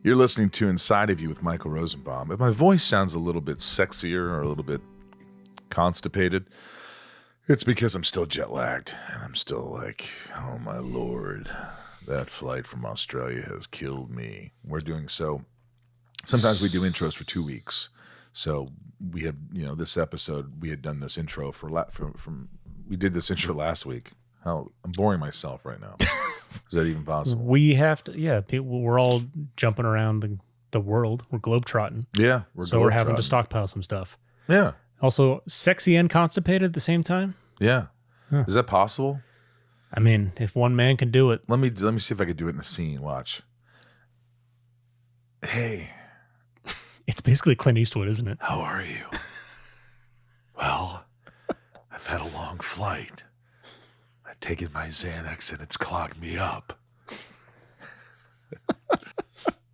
You're listening to Inside of You with Michael Rosenbaum. If my voice sounds a little bit sexier or a little bit constipated, it's because I'm still jet lagged and I'm still like, oh my Lord, that flight from Australia has killed me. We're doing so. Sometimes we do intros for 2 weeks. So we have, this episode, we had done this intro we did this intro last week. I'm boring myself right now. Is that even possible? We have to, we're all jumping around the world. We're globetrotting. Yeah. We're having to stockpile some stuff. Yeah. Also, sexy and constipated at the same time. Yeah. Huh. Is that possible? I mean, if one man can do it. Let me see if I could do it in a scene. Watch. Hey. It's basically Clint Eastwood, isn't it? How are you? Well, I've had a long flight. I've taken my Xanax and it's clogged me up.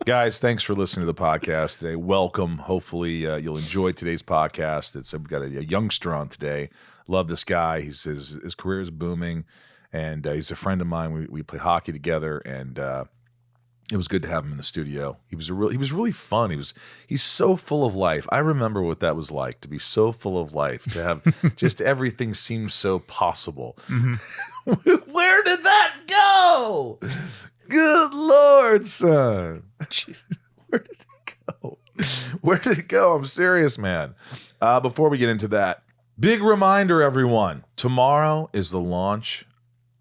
Guys, thanks for listening to the podcast today. Welcome. Hopefully you'll enjoy today's podcast. We've got a youngster on today. Love this guy. His career is booming, and he's a friend of mine. We play hockey together, and it was good to have him in the studio. He was really fun. He's so full of life. I remember what that was like, to be so full of life, to have just everything seems so possible. Mm-hmm. Where did that go? Good Lord, son. Jesus, where did it go? Where did it go? I'm serious, man. Before we get into that, big reminder, everyone. Tomorrow is the launch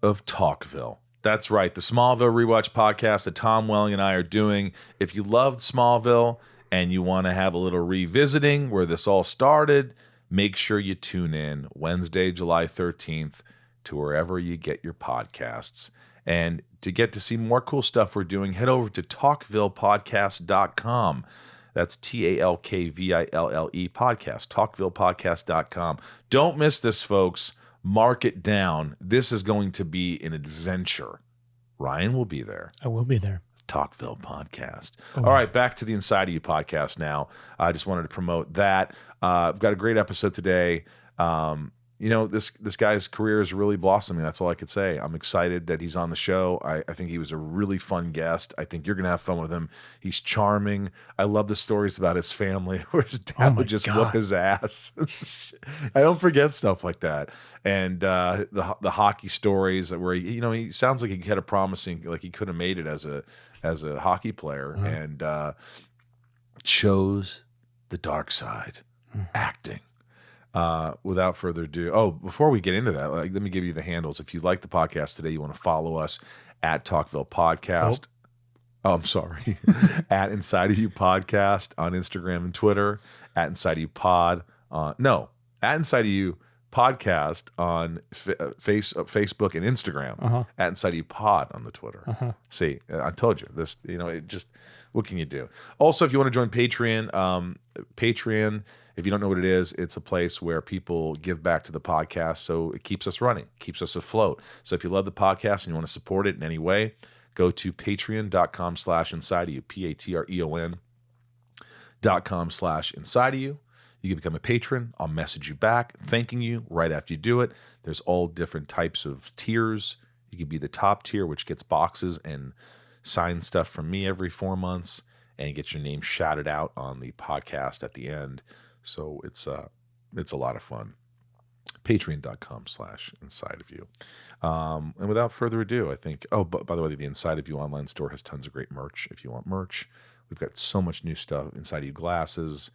of Talkville. That's right, the Smallville Rewatch podcast that Tom Welling and I are doing. If you loved Smallville and you want to have a little revisiting where this all started, make sure you tune in Wednesday, July 13th to wherever you get your podcasts. And to get to see more cool stuff we're doing, head over to talkvillepodcast.com. That's TALKVILLE podcast, talkvillepodcast.com. Don't miss this, folks. Mark it down. This is going to be an adventure. Ryan will be there. I will be there. Talkville podcast. Oh. All right, back to the Inside of You podcast now. I just wanted to promote that. I've got a great episode today. This guy's career is really blossoming. That's all I could say. I'm excited that he's on the show. I think he was a really fun guest. I think you're going to have fun with him. He's charming. I love the stories about his family where his dad would just whip his ass. I don't forget stuff like that. And the hockey stories where he sounds like he had a promising, like he could have made it as a hockey player, and chose the dark side, acting. Without further ado, before we get into that, let me give you the handles. If you like the podcast today, you want to follow us at Talkville Podcast. Oh, I'm sorry. At Inside of You Podcast on Instagram and Twitter. At Inside of You Pod. At Inside of You Podcast on Facebook and Instagram. At Inside of You Pod on the Twitter. See, I told you this. What can you do? Also, if you want to join Patreon, if you don't know what it is, it's a place where people give back to the podcast, so it keeps us running, keeps us afloat. So if you love the podcast and you want to support it in any way, go to patreon.com/insideof you, patreon.com/insideof. You can become a patron. I'll message you back thanking you right after you do it. There's all different types of tiers. You can be the top tier, which gets boxes and signed stuff from me every 4 months and get your name shouted out on the podcast at the end. So it's a lot of fun. Patreon.com/insideof. And without further ado, I think, by the way, the Inside of You online store has tons of great merch. If you want merch, we've got so much new stuff. Inside of You glasses,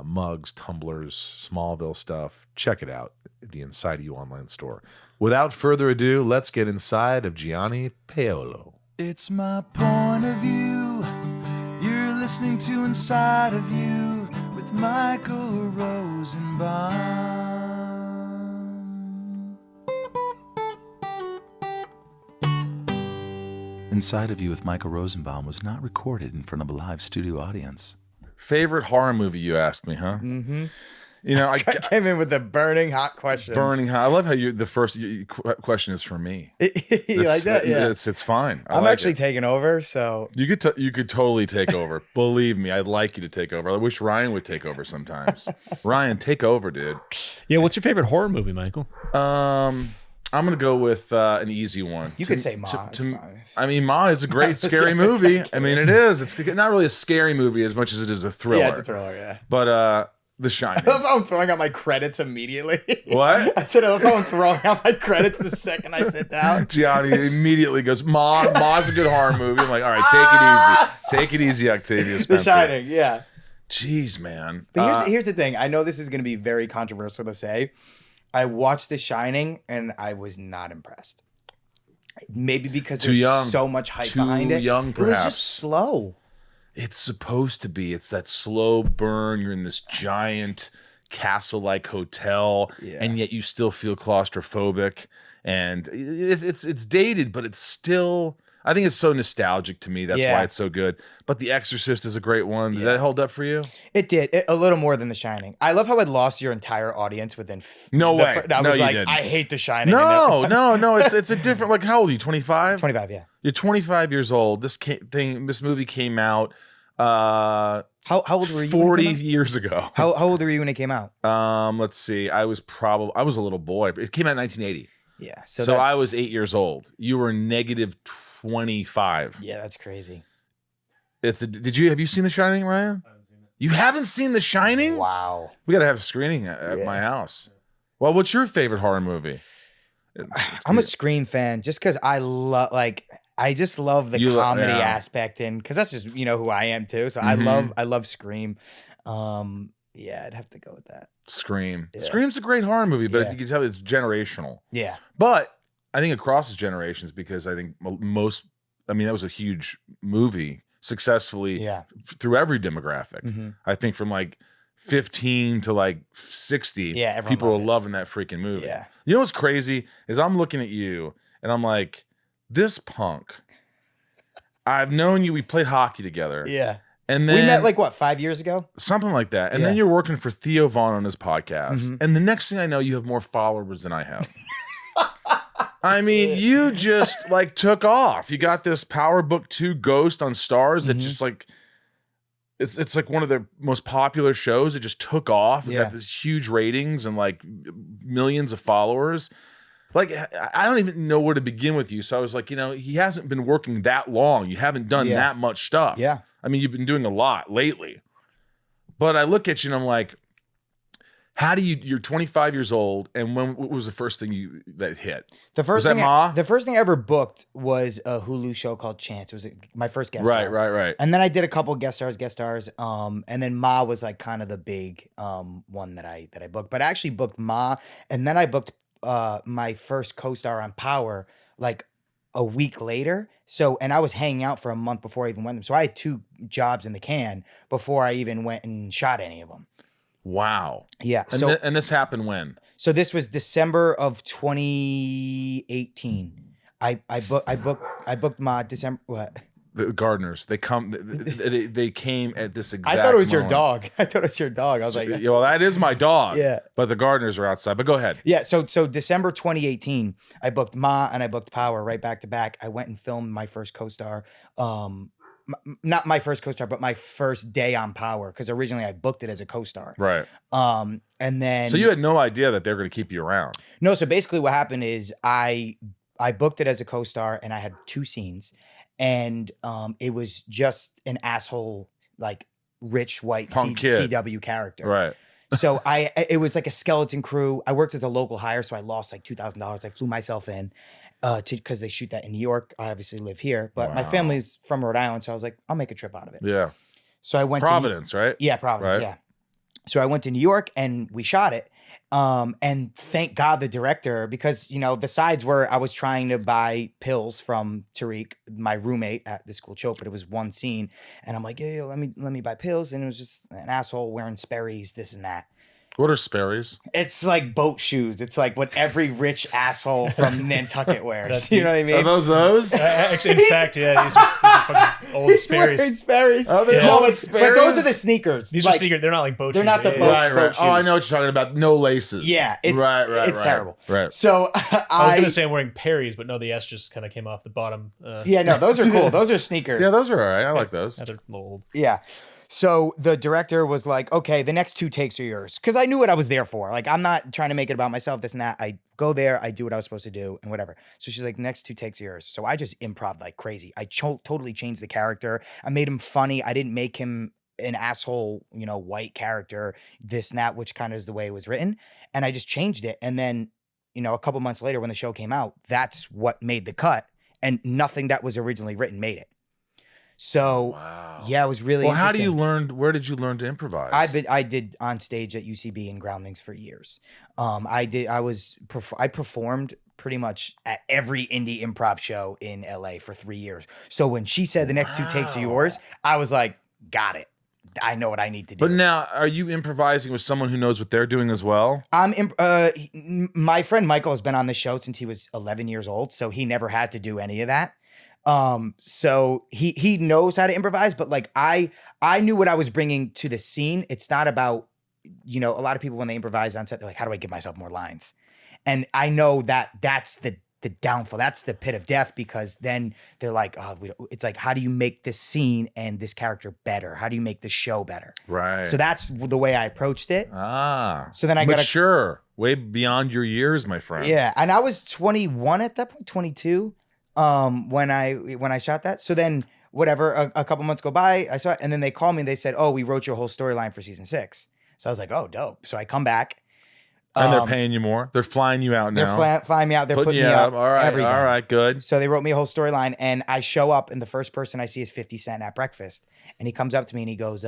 mugs, tumblers, Smallville stuff. Check it out, the Inside of You online store. Without further ado, let's get inside of Gianni Paolo. It's my point of view. You're listening to Inside of You with Michael Rosenbaum. Inside of You with Michael Rosenbaum was not recorded in front of a live studio audience. Favorite horror movie, you asked me, huh? Mm-hmm. I came in with the burning hot questions. Burning hot. I love how the first question is for me. You like that? Yeah, it's fine. I'm actually taking over, so you could totally take over. Believe me, I'd like you to take over. I wish Ryan would take over sometimes. Ryan, take over, dude. Yeah, what's your favorite horror movie, Michael? I'm gonna go with an easy one. You could say Ma. It's fine. I mean, Ma is a great scary movie. I mean, it is. It's not really a scary movie as much as it is a thriller. Yeah, it's a thriller. Yeah. But The Shining. I love how I'm throwing out my credits immediately. What? I said I love how I'm throwing out my credits the second I sit down. Gianni immediately goes, Ma's a good horror movie. I'm like, all right, take it easy, Octavia Spencer. The Shining, yeah. Jeez, man. But here's the thing. I know this is going to be very controversial to say. I watched The Shining and I was not impressed. Maybe because there's so much hype behind it. Too young, perhaps. It was just slow. It's supposed to be. It's that slow burn. You're in this giant castle-like hotel, and yet you still feel claustrophobic. And it's dated, but it's still. I think it's so nostalgic to me. That's why it's so good. But The Exorcist is a great one. Did that hold up for you? It did. A little more than The Shining. I love how I'd lost your entire audience within. No way. I was like, didn't. I hate The Shining. No. It's a different. Like, how old are you? 25. 25. Yeah. You're 25 years old. This movie came out. How old were you? 40 years ago. How old were you when it came out? Let's see. I was a little boy. It came out in 1980. Yeah. So I was 8 years old. You were negative 25. Yeah, that's crazy. Have you seen The Shining, Ryan? I haven't seen it. You haven't seen The Shining? Wow. We got to have a screening at my house. Well, what's your favorite horror movie? I'm a Scream fan just because I just love the comedy aspect, and because that's just who I am too. So I love Scream. I'd have to go with that. Scream. Yeah. Scream's a great horror movie, but you can tell it's generational. Yeah. But I think it crosses generations because I think that was a huge movie successfully through every demographic. Mm-hmm. I think from like 15 to like 60, people are loving that freaking movie. Yeah. You know what's crazy is I'm looking at you and I'm like, this punk, I've known you. We played hockey together. Yeah. And then we met like 5 years ago? Something like that. And then you're working for Theo Vaughn on his podcast. Mm-hmm. And the next thing I know, you have more followers than I have. I mean, you just like took off. You got this Power Book 2 Ghost on Starz that just like it's like one of their most popular shows. It just took off. It got this huge ratings and like millions of followers. Like, I don't even know where to begin with you. So I was like, he hasn't been working that long. You haven't done that much stuff. Yeah. I mean, you've been doing a lot lately. But I look at you and I'm like, you're 25 years old, and what was the first thing that hit? The first thing I ever booked was a Hulu show called Chance. It was my first guest star. Right. And then I did a couple guest stars. And then Ma was like kind of the big one that I booked. But I actually booked Ma, and then I booked my first co-star on Power like a week later. So, and I was hanging out for a month before I even went. So I had 2 jobs in the can before I even went and shot any of them. Wow. Yeah. And this happened when? So this was December of 2018. I booked my December. What? The gardeners. They came at this exact. I thought it was moment. your dog. I was like, well, that is my dog. Yeah. But the gardeners are outside. But go ahead. Yeah. So December 2018, I booked Ma and I booked Power right back to back. I went and filmed my first co-star. Not my first co-star, but my first day on Power, because originally I booked it as a co-star. Right. And then. So you had no idea that they were going to keep you around. No. So basically, what happened is I booked it as a co-star, and I had 2 scenes, and it was just an asshole, like rich white CW character. Right. So it was like a skeleton crew. I worked as a local hire, so I lost like $2,000. I flew myself in. Because they shoot that in New York. I obviously live here, but my family's from Rhode Island, so I was like, I'll make a trip out of it. Yeah. So I went Providence, right? Yeah, Providence, right? yeah. So I went to New York and we shot it. And thank God the director, because the sides were I was trying to buy pills from Tariq, my roommate at the school Chopard. It was one scene, and I'm like, yeah, let me buy pills, and it was just an asshole wearing Sperry's, this and that. What are Sperry's? It's like boat shoes. It's like what every rich asshole from Nantucket wears. You know what I mean? Are those? Actually, in fact, yeah, these are fucking old Sperry's. Wearing Sperry's. Oh, they're no, but those are the sneakers. These are sneakers. They're not like boat shoes. They're not the boat shoes. Oh, I know what you're talking about. No laces. Yeah, it's it's terrible. Right. So I was gonna say I'm wearing Perry's, but no, the S just kind of came off the bottom. Yeah, no, those are cool. Those are sneakers. Yeah, those are all right. I like those. They're old. Yeah. So the director was like, okay, the next 2 takes are yours. Because I knew what I was there for. Like, I'm not trying to make it about myself, this and that. I go there, I do what I was supposed to do, and whatever. So she's like, next 2 takes are yours. So I just improv like crazy. I totally changed the character. I made him funny. I didn't make him an asshole, white character, this and that, which kind of is the way it was written. And I just changed it. And then, a couple months later when the show came out, that's what made the cut. And nothing that was originally written made it. So yeah, it was really well. How do you learn? Where did you learn to improvise? I did on stage at UCB and Groundlings for years. I performed pretty much at every indie improv show in LA for 3 years. So when she said the next 2 takes are yours, I was like, got it. I know what I need to do. But now, are you improvising with someone who knows what they're doing as well? My friend Michael has been on the show since he was 11 years old, so he never had to do any of that. So he knows how to improvise, but like I knew what I was bringing to the scene. It's not about, a lot of people when they improvise on set, they're like, how do I give myself more lines? And I know that's the downfall. That's the pit of death, because then they're like, it's like, how do you make this scene and this character better? How do you make the show better? Right. So that's the way I approached it. So then I got mature, way beyond your years, my friend. Yeah. And I was 21 at that point, 22. When I shot that. So then whatever, a couple months go by, I saw it, and then they called me and they said, oh, we wrote your whole storyline for season 6. So I was like, oh, dope. So I come back. And they're paying you more. They're flying you out now. They're flying me out. They're putting me up. All right. Everything. All right. Good. So they wrote me a whole storyline, and I show up, and the first person I see is 50 Cent at breakfast. And he comes up to me and he goes,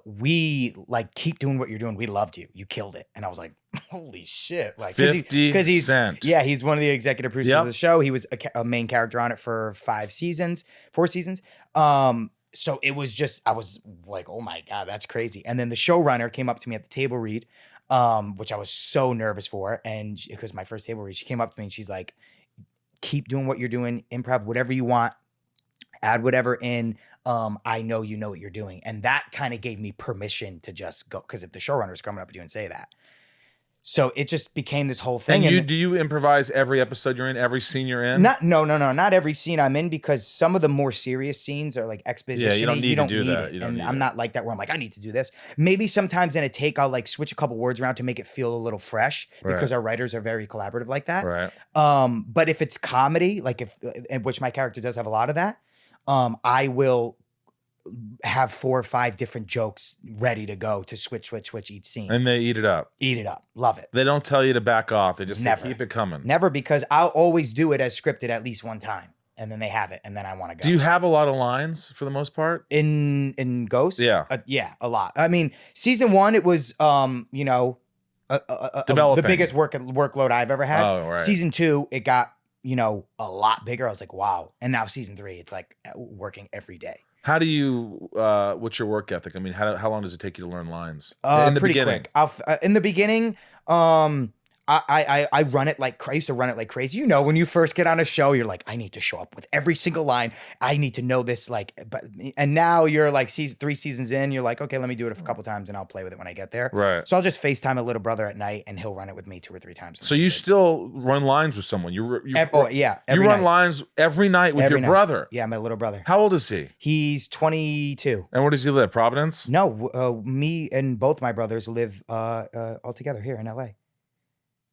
we like keep doing what you're doing. We loved you. You killed it. And I was like, holy shit. Like 50 Cent. Yeah, he's one of the executive producers of the show. He was a main character on it for 4 seasons. So it was just, I was like, oh my God, that's crazy. And then the showrunner came up to me at the table read, which I was so nervous for. And because my first table read, she came up to me and she's like, keep doing what you're doing, improv, whatever you want, add whatever in. I know you know what you're doing. And that kind of gave me permission to just go. Because if the showrunner's coming up to you and say that. So it just became this whole thing. And do you improvise every episode you're in, every scene you're in? No, not every scene I'm in, because some of the more serious scenes are like exposition. Yeah, you don't need to do that. And I'm not like that where I'm like, I need to do this. Maybe sometimes in a take, I'll like switch a couple words around to make it feel a little fresh, because our writers are very collaborative like that. Right. But if it's comedy, like which my character does have a lot of that, I will have 4 or 5 different jokes ready to go to switch each scene. And they eat it up. Love it. They don't tell you to back off. They just say, keep it coming. Never, because I'll always do it as scripted at least one time, and then they have it, and then I want to go. Do you have a lot of lines for the most part in Ghost? Yeah, yeah, a lot. I mean, season 1 it was the biggest workload I've ever had. Oh, right. Season 2 it got a lot bigger. I was like, wow. And now season 3 it's like working every day. How do you, what's your work ethic? I mean, how long does it take you to learn lines? In the beginning? In the beginning, I run it like I used to run it like crazy. When you first get on a show, you're like, I need to show up with every single line. I need to know this. And now you're like 3 seasons in. You're like, okay, let me do it a couple times, and I'll play with it when I get there. Right. So I'll just FaceTime a little brother at night, and he'll run it with me 2 or 3 times. So you still run lines with someone? You run lines every night with your brother? Yeah, my little brother. How old is he? He's 22. And where does he live? Providence? No, me and both my brothers live all together here in LA.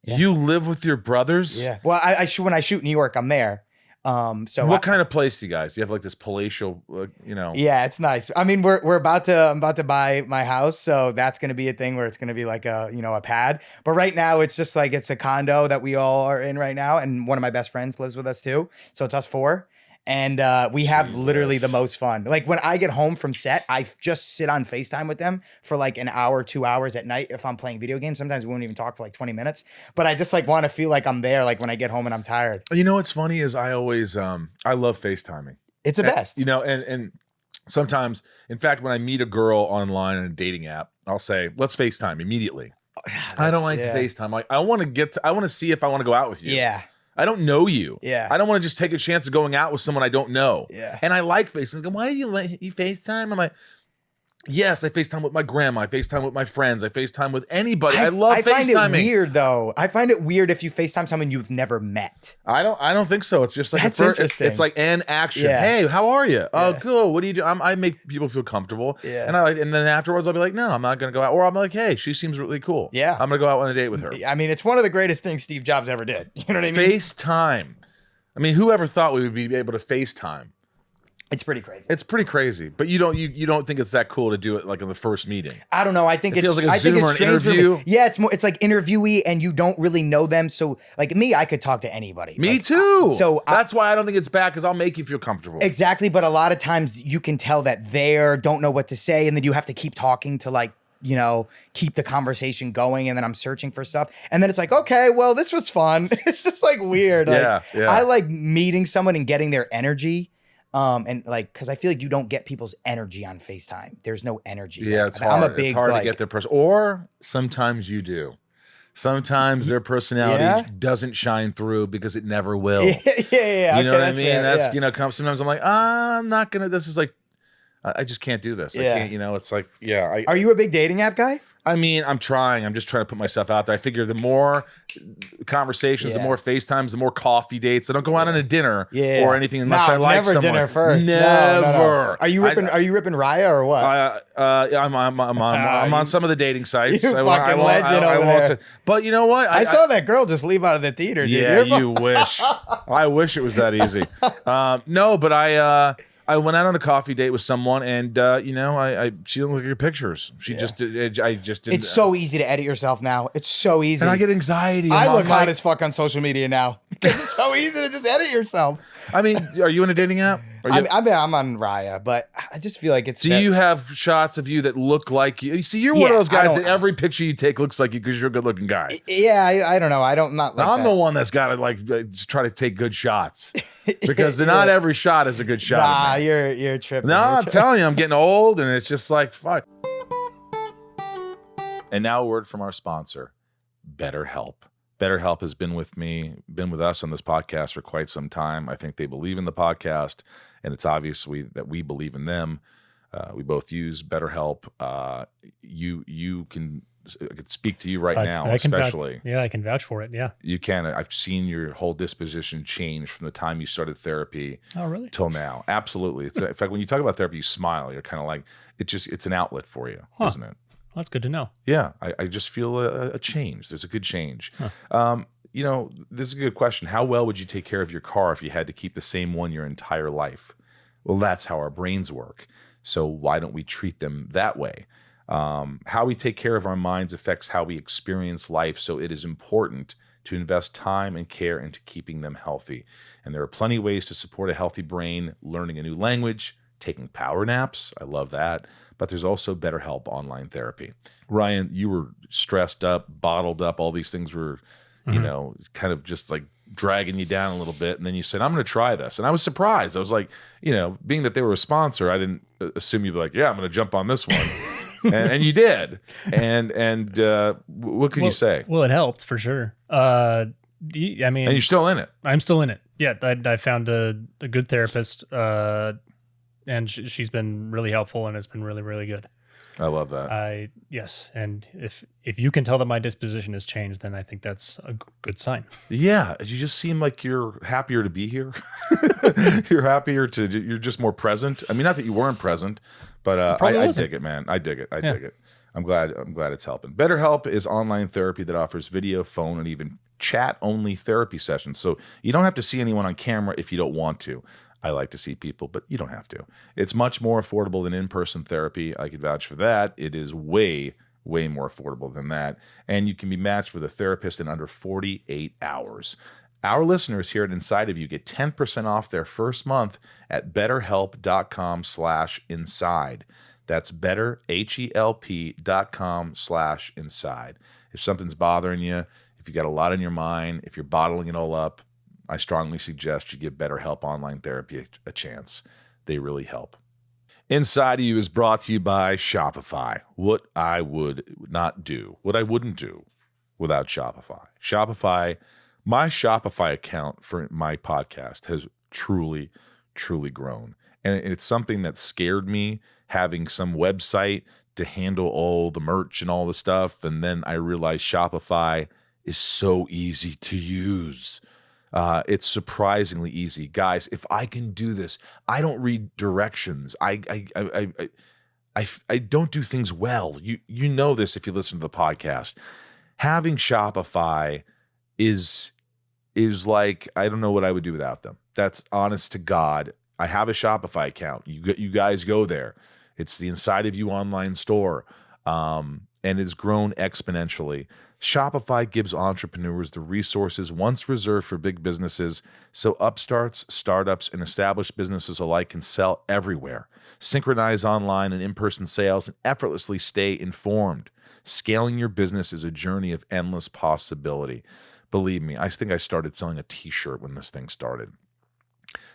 Yeah. You live with your brothers? Yeah. Well, when I shoot New York, I'm there. So what kind of place do you guys? Do you have like this palatial, Yeah, it's nice. I mean, I'm about to buy my house, so that's going to be a thing where it's going to be like a pad. But right now, it's just like it's a condo that we all are in right now, and one of my best friends lives with us too. So it's us 4. And we have literally the most fun. Like when I get home from set, I just sit on FaceTime with them for like an hour, 2 hours at night if I'm playing video games. Sometimes we won't even talk for like 20 minutes. But I just like want to feel like I'm there, like when I get home and I'm tired. What's funny is I always I love FaceTiming. It's the best. And sometimes, in fact, when I meet a girl online in a dating app, I'll say, let's FaceTime immediately. I don't like to FaceTime. Like I want to see if I want to go out with you. Yeah. I don't know you. Yeah. I don't want to just take a chance of going out with someone I don't know. Yeah. And I like FaceTime. Why do you FaceTime? I'm like, Yes, I FaceTime with my grandma. I FaceTime with my friends. I FaceTime with anybody. I love I find FaceTiming. it weird though. I find it weird if you FaceTime someone you've never met. I don't think so. It's just like That's it's interesting. like an action. Yeah. Hey, how are you? Oh, Yeah. good. What do you do? I make people feel comfortable. Yeah. And then afterwards I'll be like, no, I'm not gonna go out. Or I'm like, hey, she seems really cool. Yeah. I'm gonna go out on a date with her. I mean, it's one of the greatest things Steve Jobs ever did. You know what I mean? FaceTime. I mean, whoever thought we would be able to FaceTime? It's pretty crazy. It's pretty crazy, but you don't think it's that cool to do it like in the first meeting. I don't know. I think It feels like a I think Zoom it's or an strange for me. interview. Yeah, it's like interviewee, and you don't really know them. So, like me, I could talk to anybody. Me Like, too. So that's why I don't think it's bad, because I'll make you feel comfortable. exactly, but a lot of times you can tell that they don't know what to say, and then you have to keep talking to like, you know, keep the conversation going, and then I'm searching for stuff, and then it's like, okay, well, this was fun. It's just like weird. Like, Yeah. I like meeting someone and getting their energy. And like, because I feel like you don't get people's energy on FaceTime. There's no energy. Yeah, Like, it's hard. I'm a big, it's hard like, to get their person. Or sometimes you do. Sometimes their personality Yeah. doesn't shine through because it never will. yeah. You know what I that's mean? fair, That's yeah. you know. Sometimes I'm like, I'm not gonna. This is like, I just can't do this. I Yeah. can't. You know, it's like, yeah. Are you a big dating app guy? I mean, I'm trying. I'm just trying to put myself out there. I figure the more conversations, the Yeah. more FaceTimes, the more coffee dates. I don't go out on a dinner Yeah. or anything unless I like never someone. dinner first. No, Never. no, no. Are you ripping Raya or what? I'm on some of the dating sites. You fucking legend over there. But you know what? I saw that girl just leave out of the theater. Dude. Yeah, you wish. I wish it was that easy. No, but I went out on a coffee date with someone, and you know, she didn't look at your pictures. She just did. I just didn't. It's so easy to edit yourself now. It's so easy. and I get anxiety. I I'm look like- hot as fuck on social media now. It's so easy to just edit yourself. I mean, are you in a dating app? Are you, I'm on Raya, but I just feel like it's. do you have shots of you that look like you? You see, you're one of Yeah, those I guys don't- that every picture you take looks like you because you're a good-looking guy. Yeah, I don't know. I don't not like I'm that. the one that's got to like just try to take good shots because not every shot is a good shot. Nah, of me. you're tripping. No, You're I'm telling you, I'm getting old, and it's just like fuck. And now a word from our sponsor, BetterHelp. BetterHelp has been with us on this podcast for quite some time. I think they believe in the podcast, and it's obvious that we believe in them. We both use BetterHelp. You can. I could speak to you right now, I can especially. I can vouch for it. Yeah. You can. I've seen your whole disposition change from the time you started therapy Oh, really? till now. Absolutely. It's in fact, when you talk about therapy, you smile. You're kind of like it's an outlet for you, Huh. isn't it? Well, that's good to know. Yeah, I just feel a change. There's a good change. Huh. You know, this is a good question. How well would you take care of your car if you had to keep the same one your entire life? Well, that's how our brains work. So why don't we treat them that way? How we take care of our minds affects how we experience life. So it is important to invest time and care into keeping them healthy. And there are plenty of ways to support a healthy brain: learning a new language, taking power naps. I love that. But there's also BetterHelp online therapy. Ryan, you were stressed up, bottled up. All these things were, you know, kind of just like dragging you down a little bit. And then you said, I'm going to try this. And I was surprised. I was like, you know, being that they were a sponsor, I didn't assume you'd be like, yeah, I'm going to jump on this one. and you did. And what can you say? Well, it helped for sure. I mean, And you're still in it. I'm still in it. Yeah, I found a good therapist, and she's been really helpful, and it's been really, really good. I love that. Yes, and if you can tell that my disposition has changed, then I think that's a good sign. Yeah, you just seem like you're happier to be here. You're just more present. I mean, not that you weren't present, but I dig it, man. I dig it. I dig it. I'm glad it's helping. BetterHelp is online therapy that offers video, phone, and even chat-only therapy sessions. So you don't have to see anyone on camera if you don't want to. I like to see people, but you don't have to. It's much more affordable than in-person therapy. I could vouch for that. It is way, way more affordable than that. And you can be matched with a therapist in under 48 hours. Our listeners here at Inside of You get 10% off their first month at betterhelp.com/inside. That's betterhelp.com/inside. If something's bothering you, if you got a lot on your mind, if you're bottling it all up, I strongly suggest you give BetterHelp online therapy a chance. They really help. Inside of You is brought to you by Shopify. What I would not do, what I wouldn't do without Shopify. Shopify, my Shopify account for my podcast has truly, truly grown. And it's something that scared me, having some website to handle all the merch and all the stuff. And then I realized Shopify is so easy to use. It's surprisingly easy. Guys, if I can do this, I don't read directions. I don't do things well. You know this if you listen to the podcast. Having Shopify is like, I don't know what I would do without them. That's honest to God. I have a Shopify account. You guys go there. It's the Inside of You online store, and it's grown exponentially. Shopify gives entrepreneurs the resources once reserved for big businesses, so upstarts, startups, and established businesses alike can sell everywhere, synchronize online and in-person sales, and effortlessly stay informed. Scaling your business is a journey of endless possibility. Believe me, I think I started selling a t-shirt when this thing started.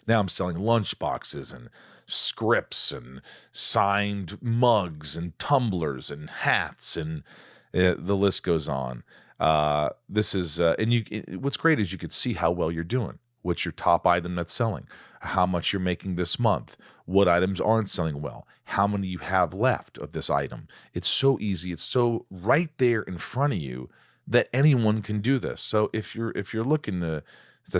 Now I'm selling lunch boxes and scripts and signed mugs and tumblers and hats, and the list goes on. This is what's great is you could see how well you're doing. What's your top item that's selling? How much you're making this month? What items aren't selling well? How many you have left of this item? It's so easy. It's so right there in front of you that anyone can do this. So if you're looking to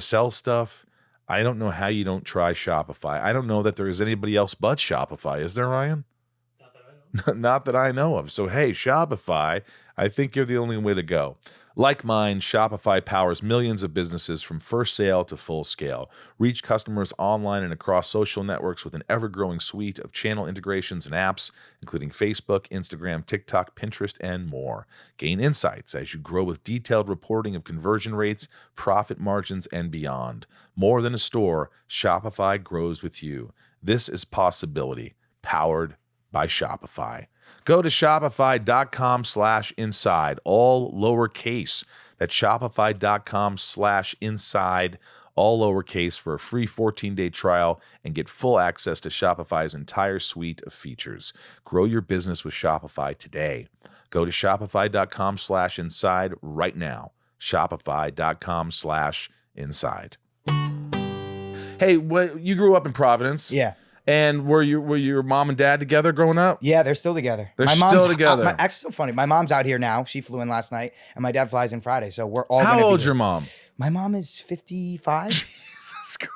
sell stuff, I don't know how you don't try Shopify. I don't know that there is anybody else but Shopify. Is there, Ryan? Not that I know of. So, hey, Shopify, I think you're the only way to go. Like mine, Shopify powers millions of businesses from first sale to full scale. Reach customers online and across social networks with an ever-growing suite of channel integrations and apps, including Facebook, Instagram, TikTok, Pinterest, and more. Gain insights as you grow with detailed reporting of conversion rates, profit margins, and beyond. More than a store, Shopify grows with you. This is possibility, powered by Shopify. Go to shopify.com/inside, all lowercase. That's shopify.com/inside, all lowercase, for a free 14-day trial and get full access to Shopify's entire suite of features. Grow your business with Shopify today. Go to shopify.com/inside right now. Shopify.com/inside. Hey, you grew up in Providence. Yeah. And were your mom and dad together growing up? Yeah, they're still together. They're still together. Actually, so funny. My mom's out here now. She flew in last night, and my dad flies in Friday. So we're all. How old's your mom? My mom is 55. Jesus Christ.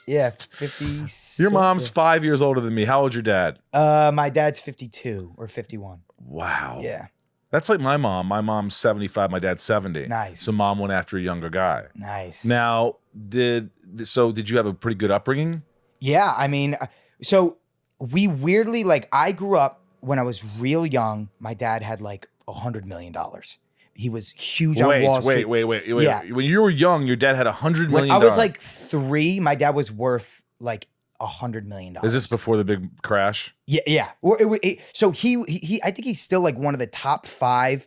Yeah, 50. Your mom's 5 years older than me. How old's your dad? My dad's 52 or 51. Wow. Yeah. That's like my mom. My mom's 75. My dad's 70. Nice. So mom went after a younger guy. Nice. Now, did you have a pretty good upbringing? Yeah, I mean. So we weirdly, like, I grew up when I was real young. My dad had like $100 million. He was huge on Wall Street. Wait. Yeah. When you were young, your dad had $100 million. When I was like 3, my dad was worth like $100 million. Is this before the big crash? Yeah. So he I think he's still like one of the top 5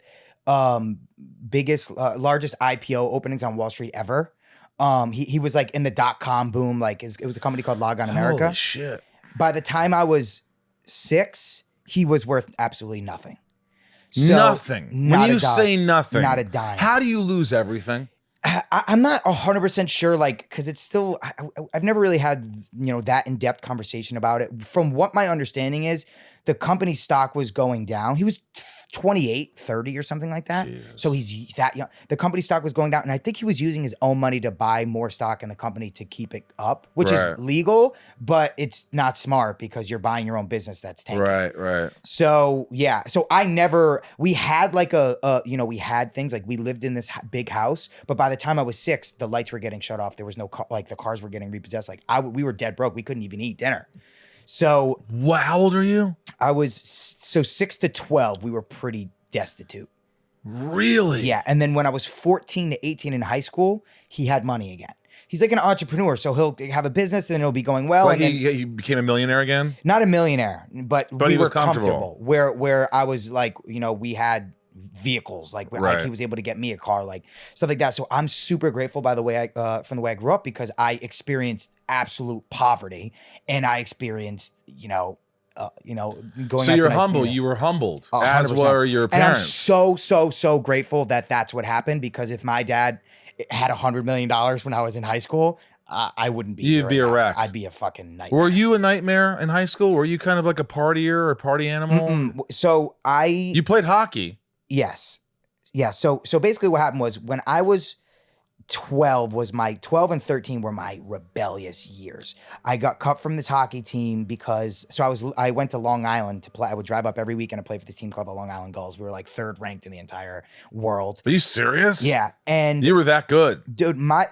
biggest, largest IPO openings on Wall Street ever. He was like in the dotcom boom. Like it was a company called Log On America. Holy shit. By the time I was 6, he was worth absolutely nothing. So, nothing. When you say nothing, not a dime. How do you lose everything? I'm not 100% sure, like, because it's still, I've never really had, that in-depth conversation about it. From what my understanding is, the company's stock was going down. He was 28, 30 or something like that. Jeez. So he's that young. The company stock was going down, and I think he was using his own money to buy more stock in the company to keep it up, which is legal, but it's not smart because you're buying your own business that's tanking. Right. So yeah, we had like we had things like we lived in this big house, but by the time I was 6, the lights were getting shut off. There was no the cars were getting repossessed. Like we were dead broke. We couldn't even eat dinner. So how old are you? I was 6 to 12. We were pretty destitute. Really? Yeah. And then when I was 14 to 18 in high school, he had money again. He's like an entrepreneur, so he'll have a business and it'll be going well. Like and he became a millionaire again? Not a millionaire, but we he was were comfortable. Where I was like, we had vehicles, like he was able to get me a car, like stuff like that. So I'm super grateful from the way I grew up, because I experienced absolute poverty, and I experienced going. So you're humble. You were humbled, 100%. As were your parents. And I'm so grateful that that's what happened, because if my dad had $100 million when I was in high school, I wouldn't be. You'd here be right a now. wreck. I'd be a fucking nightmare. Were you a nightmare in high school? Were you kind of like a partier or party animal? So You played hockey. Yes. Yeah. So basically what happened was when I was 12 and 13 were my rebellious years. I got cut from this hockey team because I went to Long Island to play. I would drive up every weekend to play for this team called the Long Island Gulls. We were like 3rd ranked in the entire world. Are you serious? Yeah. And You were that good. dude, my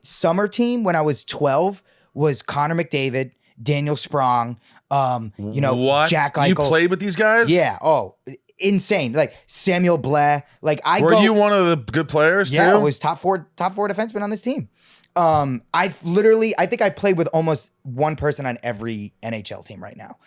summer team when I was 12 was Connor McDavid, Daniel Sprong, What? Jack Eichel. You played with these guys? Yeah. Oh, insane. Like Samuel Blair. Like Were you one of the good players yeah, too? I was top four defenseman on this team. I think I played with almost one person on every NHL team right now.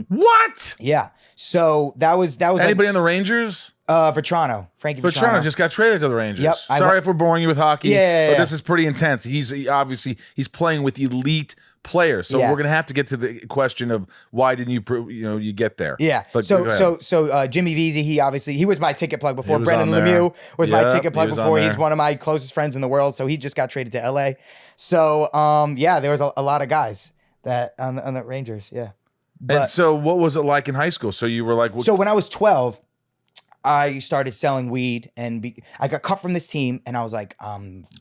What? Yeah. So that was Anybody on the Rangers? Vetrano, Frankie Vetrano. Vetrano just got traded to the Rangers. Yep, Sorry if we're boring you with hockey. Yeah. But this is pretty intense. He's playing with elite players. So Yeah. we're gonna have to get to the question of why didn't you get there? Yeah. But go ahead. So Jimmy Vesey, he was my ticket plug before. was Brendan on there. Lemieux was my Yep, ticket plug he was on before. He's there. one of my closest friends in the world. So he just got traded to LA. So yeah, there was a lot of guys that on the Rangers. Yeah. And so what was it like in high school? So you were like, So when I was 12, I started selling weed and I got cut from this team and I was like,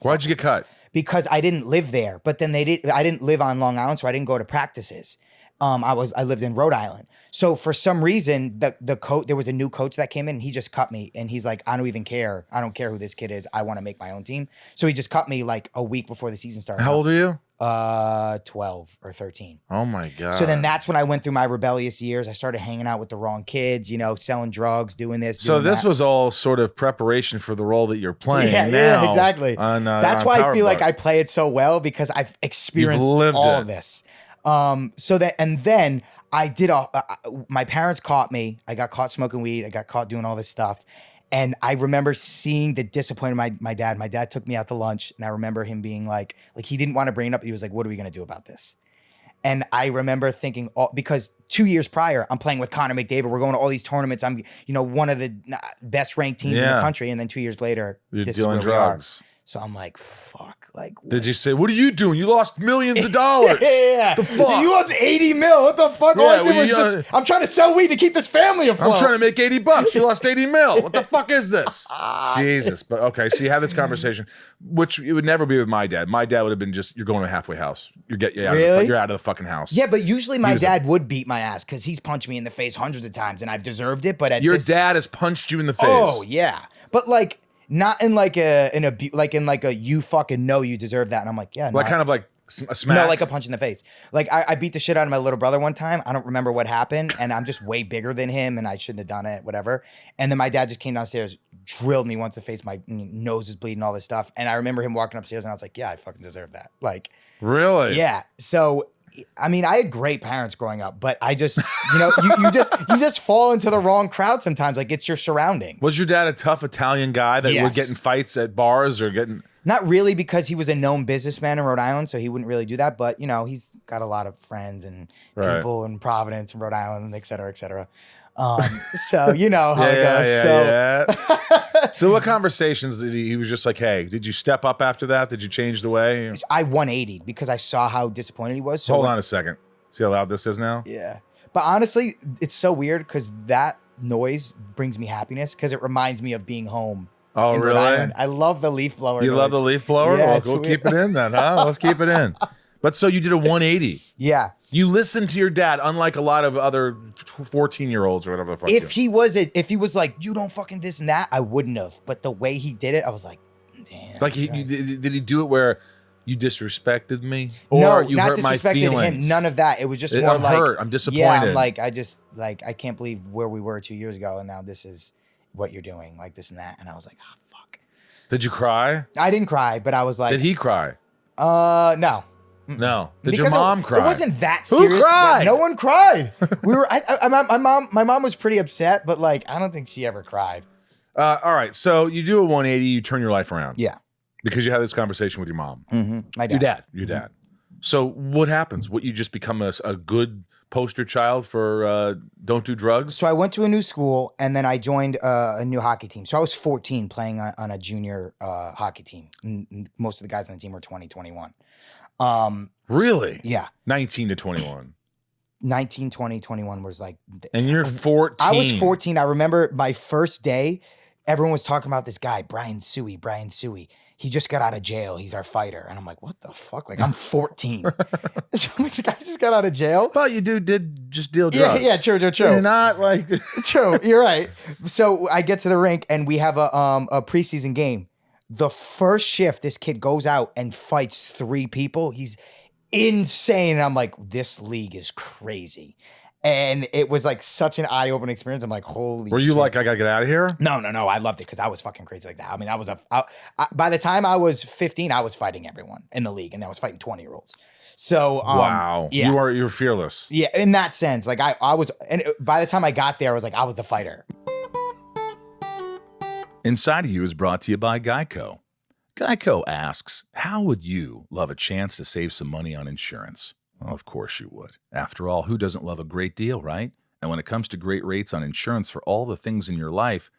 why'd you get cut? because I didn't live there, but then I didn't live on Long Island, so I didn't go to practices. I lived in Rhode Island. So for some reason, there was a new coach that came in and he just cut me and he's like, I don't even care. I don't care who this kid is. I want to make my own team. So he just cut me like a week before the season started. How old are you? 12 or 13. Oh my God. So then that's when I went through my rebellious years. I started hanging out with the wrong kids, selling drugs, doing this. So doing this that. was all sort of prepreation for the role that you're playing. Yeah, now exactly. That's why I feel like I play it so well because I've experienced lived all it. of this. Then I did my parents caught me. I got caught smoking weed. I got caught doing all this stuff. And I remember seeing the disappointment of my dad. My dad took me out to lunch and I remember him being like he didn't want to bring it up. He was like, what are we going to do about this? And I remember thinking, because 2 years prior, I'm playing with Connor McDavid. We're going to all these tournaments. I'm, one of the best ranked teams in the country. And then 2 years later, You're this dealing is where drugs. we are. So I'm like, fuck. Like, Did you say, what are you doing? You lost millions of dollars. yeah. The fuck? You lost 80 mil. What the fuck? All I did was well, I'm trying to sell weed to keep this family afloat. I'm trying to make $80. You lost 80 mil. What the fuck is this? Jesus. But okay, so you have this conversation, which it would never be with my dad. My dad would have been you're going to a halfway house. You're out of the fucking house. Yeah, but usually my dad would beat my ass because he's punched me in the face hundreds of times and I've deserved it. But Your dad has punched you in the face. Oh yeah, but like not in like a you fucking know you deserve that. And I'm like, yeah, no, kind of like a smack. No, like a punch in the face. Like I beat the shit out of my little brother one time. I don't remember what happened, and I'm just way bigger than him, and I shouldn't have done it, whatever. And then my dad just came downstairs, drilled me once in the face. My nose is bleeding, all this stuff. And I remember him walking upstairs, and I was like, yeah, I fucking deserve that. Like, really? Yeah. So, I mean, I had great parents growing up, but I just, you just fall into the wrong crowd sometimes. Like, it's your surroundings. Was your dad a tough Italian guy that would get in fights at bars or getting? Not really, because he was a known businessman in Rhode Island, so he wouldn't really do that. But, he's got a lot of friends and people in Providence and Rhode Island, et cetera, et cetera. So you know how it goes. So what conversations did he was just like, hey, did you step up after that? Did you change the way? I 180'd because I saw how disappointed he was. So Hold on a second. See how loud this is now? Yeah. But honestly, it's so weird because that noise brings me happiness because it reminds me of being home. Oh, in really? Rhode Island. I love the leaf blower. You noise. love the leaf blower? Yeah, Well, we'll keep it in then, huh? Let's keep it in. But so you did a 180. Yeah. You listened to your dad, unlike a lot of other 14-year-olds or whatever the fuck. If he was like, you don't fucking this and that, I wouldn't have. But the way he did it, I was like, damn. Like, did he do it where you disrespected me? Or no, you not hurt my disrespected feelings? him. None of that. It was just more I'm like, hurt. I'm disappointed. Yeah, I'm like, I can't believe where we were 2 years ago, and now this is what you're doing, like this and that. And I was like, oh, fuck. Did you cry? I didn't cry, but I was like, Did he cry? No. No. Did Because your mom cry? It wasn't that serious. Who cried? No one cried. We were. My mom was pretty upset, but like, I don't think she ever cried. All right. So you do a 180. You turn your life around. Yeah. Because you had this conversation with your mom. Mm-hmm. My dad. Your dad. So what happens? You just become a good poster child for don't do drugs? So I went to a new school, and then I joined a new hockey team. So I was 14 playing on a junior hockey team. Most of the guys on the team were 20, 21. Really? Yeah. 19 to 21. 19, 20, 21 was like... And you're 14. I was 14. I remember my first day, everyone was talking about this guy, Brian Suey. He just got out of jail. He's our fighter. And I'm like, what the fuck? Like, I'm 14. So this guy just got out of jail? But you did just deal drugs. Yeah, true. You're not like... True, you're right. So I get to the rink, and we have a preseason game. The first shift, this kid goes out and fights 3 people. He's insane. And I'm like, this league is crazy. And it was like such an eye-opening experience. I'm like, holy Were you shit. like, I gotta get out of here? No. I loved it because I was fucking crazy like that. I mean, by the time I was 15, I was fighting everyone in the league, and I was fighting 20-year-olds. So wow. Yeah. You're fearless. Yeah, in that sense. Like I was, and by the time I got there, I was like, I was the fighter. Inside of You is brought to you by Geico. Geico asks, how would you love a chance to save some money on insurance? Well, of course you would. After all, who doesn't love a great deal, right? And when it comes to great rates on insurance for all the things in your life,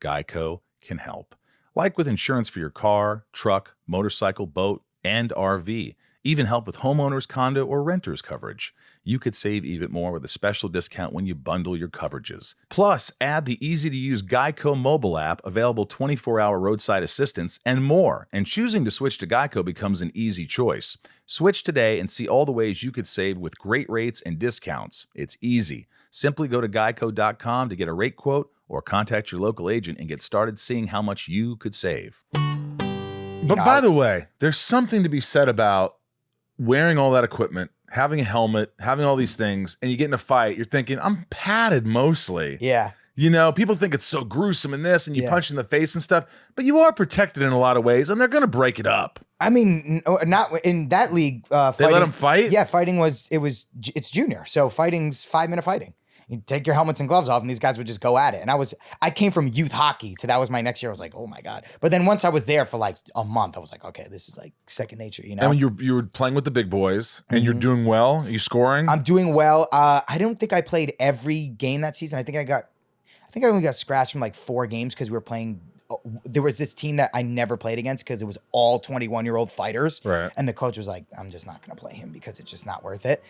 Geico can help. Like with insurance for your car, truck, motorcycle, boat, and RV. Even help with homeowners, condo, or renters coverage. You could save even more with a special discount when you bundle your coverages. Plus, add the easy-to-use Geico mobile app, available 24-hour roadside assistance, and more. And choosing to switch to Geico becomes an easy choice. Switch today and see all the ways you could save with great rates and discounts. It's easy. Simply go to geico.com to get a rate quote or contact your local agent and get started seeing how much you could save. But by the way, there's something to be said about wearing all that equipment, having a helmet, having all these things, and you get in a fight, you're thinking, I'm padded mostly. Yeah. You know, people think it's so gruesome in this, and you punch in the face and stuff, but you are protected in a lot of ways, and they're going to break it up. I mean, not in that league. Fighting, they let them fight? Yeah, it's junior. So fighting's 5-minute fighting. You take your helmets and gloves off, and these guys would just go at it. And I came from youth hockey to that was my next year. I was like, oh my God. But then once I was there for like a month, I was like, okay, this is like second nature, you know? And when you were playing with the big boys and you're doing well, are you scoring? I'm doing well. I don't think I played every game that season. I think I only got scratched from like 4 games because we were playing. There was this team that I never played against because it was all 21-year-old fighters. Right. And the coach was like, I'm just not going to play him because it's just not worth it.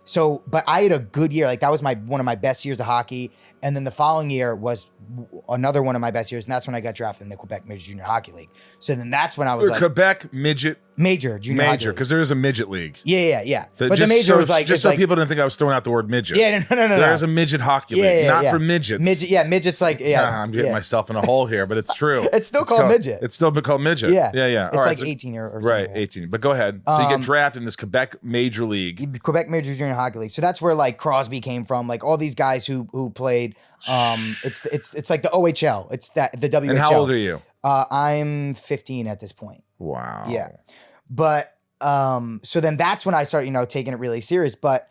So, but I had a good year. Like that was one of my best years of hockey. And then the following year was another one of my best years. And that's when I got drafted in the Quebec Major Junior Hockey League. So then that's when I was like Quebec Major Junior Hockey League. Because there is a midget league. Yeah. But the major was like, just so people didn't think I was throwing out the word midget. Yeah, no. There's a midget hockey league, not for midgets. Midgets like, I'm getting myself in a hole here, but it's true. It's still called midget. It's still been called midget. Yeah. It's all like 18 or something. Right, 18. But go ahead. So you get drafted in this Quebec Major League. Quebec Major Junior Hockey League. So that's where like Crosby came from, like all these guys who played. It's like the OHL. It's the WHL. And how old are you? I'm 15 at this point. Wow. Yeah. But so then that's when I started, taking it really serious. But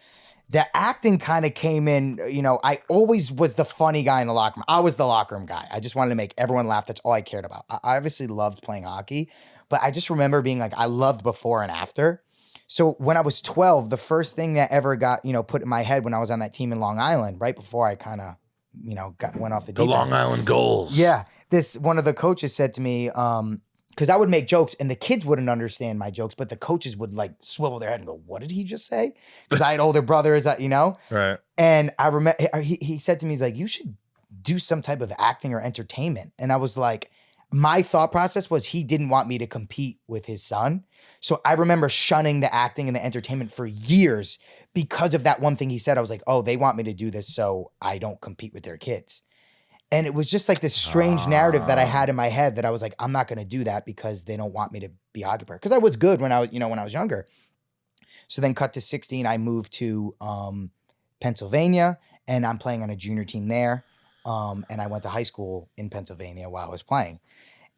the acting kind of came in, I always was the funny guy in the locker room. I was the locker room guy. I just wanted to make everyone laugh. That's all I cared about. I obviously loved playing hockey, but I just remember being like, I loved before and after. So when I was 12, the first thing that ever got, put in my head when I was on that team in Long Island, right before I kind of, went off the deep end. Long Island goals. Yeah. One of the coaches said to me, because I would make jokes and the kids wouldn't understand my jokes, but the coaches would like swivel their head and go, what did he just say? Because I had older brothers, Right. And I remember he said to me, he's like, you should do some type of acting or entertainment. And I was like, my thought process was he didn't want me to compete with his son. So I remember shunning the acting and the entertainment for years because of that one thing he said. I was like, oh, they want me to do this so I don't compete with their kids. And it was just like this strange narrative that I had in my head that I was like, I'm not going to do that because they don't want me to be a hockey player. Because I was good when I was younger. So then cut to 16, I moved to Pennsylvania and I'm playing on a junior team there. And I went to high school in Pennsylvania while I was playing.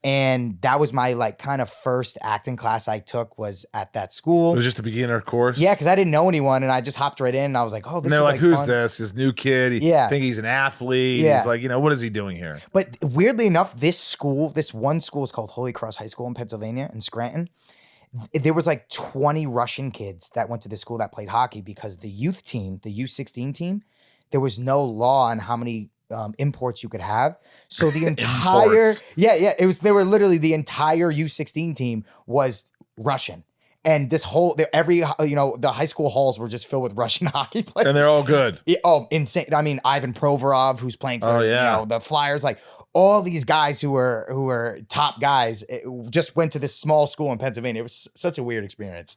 And that was my like kind of first acting class I took was at that school. It was just a beginner course? Yeah, because I didn't know anyone and I just hopped right in and I was like, oh, this is like who's fun. this? His new kid. Think he's an athlete. Yeah. He's like, what is he doing here? But weirdly enough, this one school is called Holy Cross High School in Pennsylvania in Scranton. there was like 20 Russian kids that went to the school that played hockey because the youth team, the U16 team, there was no law on how many imports you could have. So the entire, Imports. they were literally the entire U16 team was Russian. And this whole, every, the high school halls were just filled with Russian hockey players. And they're all good. Insane. I mean, Ivan Provorov, who's playing for the Flyers, like all these guys who were top guys just went to this small school in Pennsylvania. It was such a weird experience.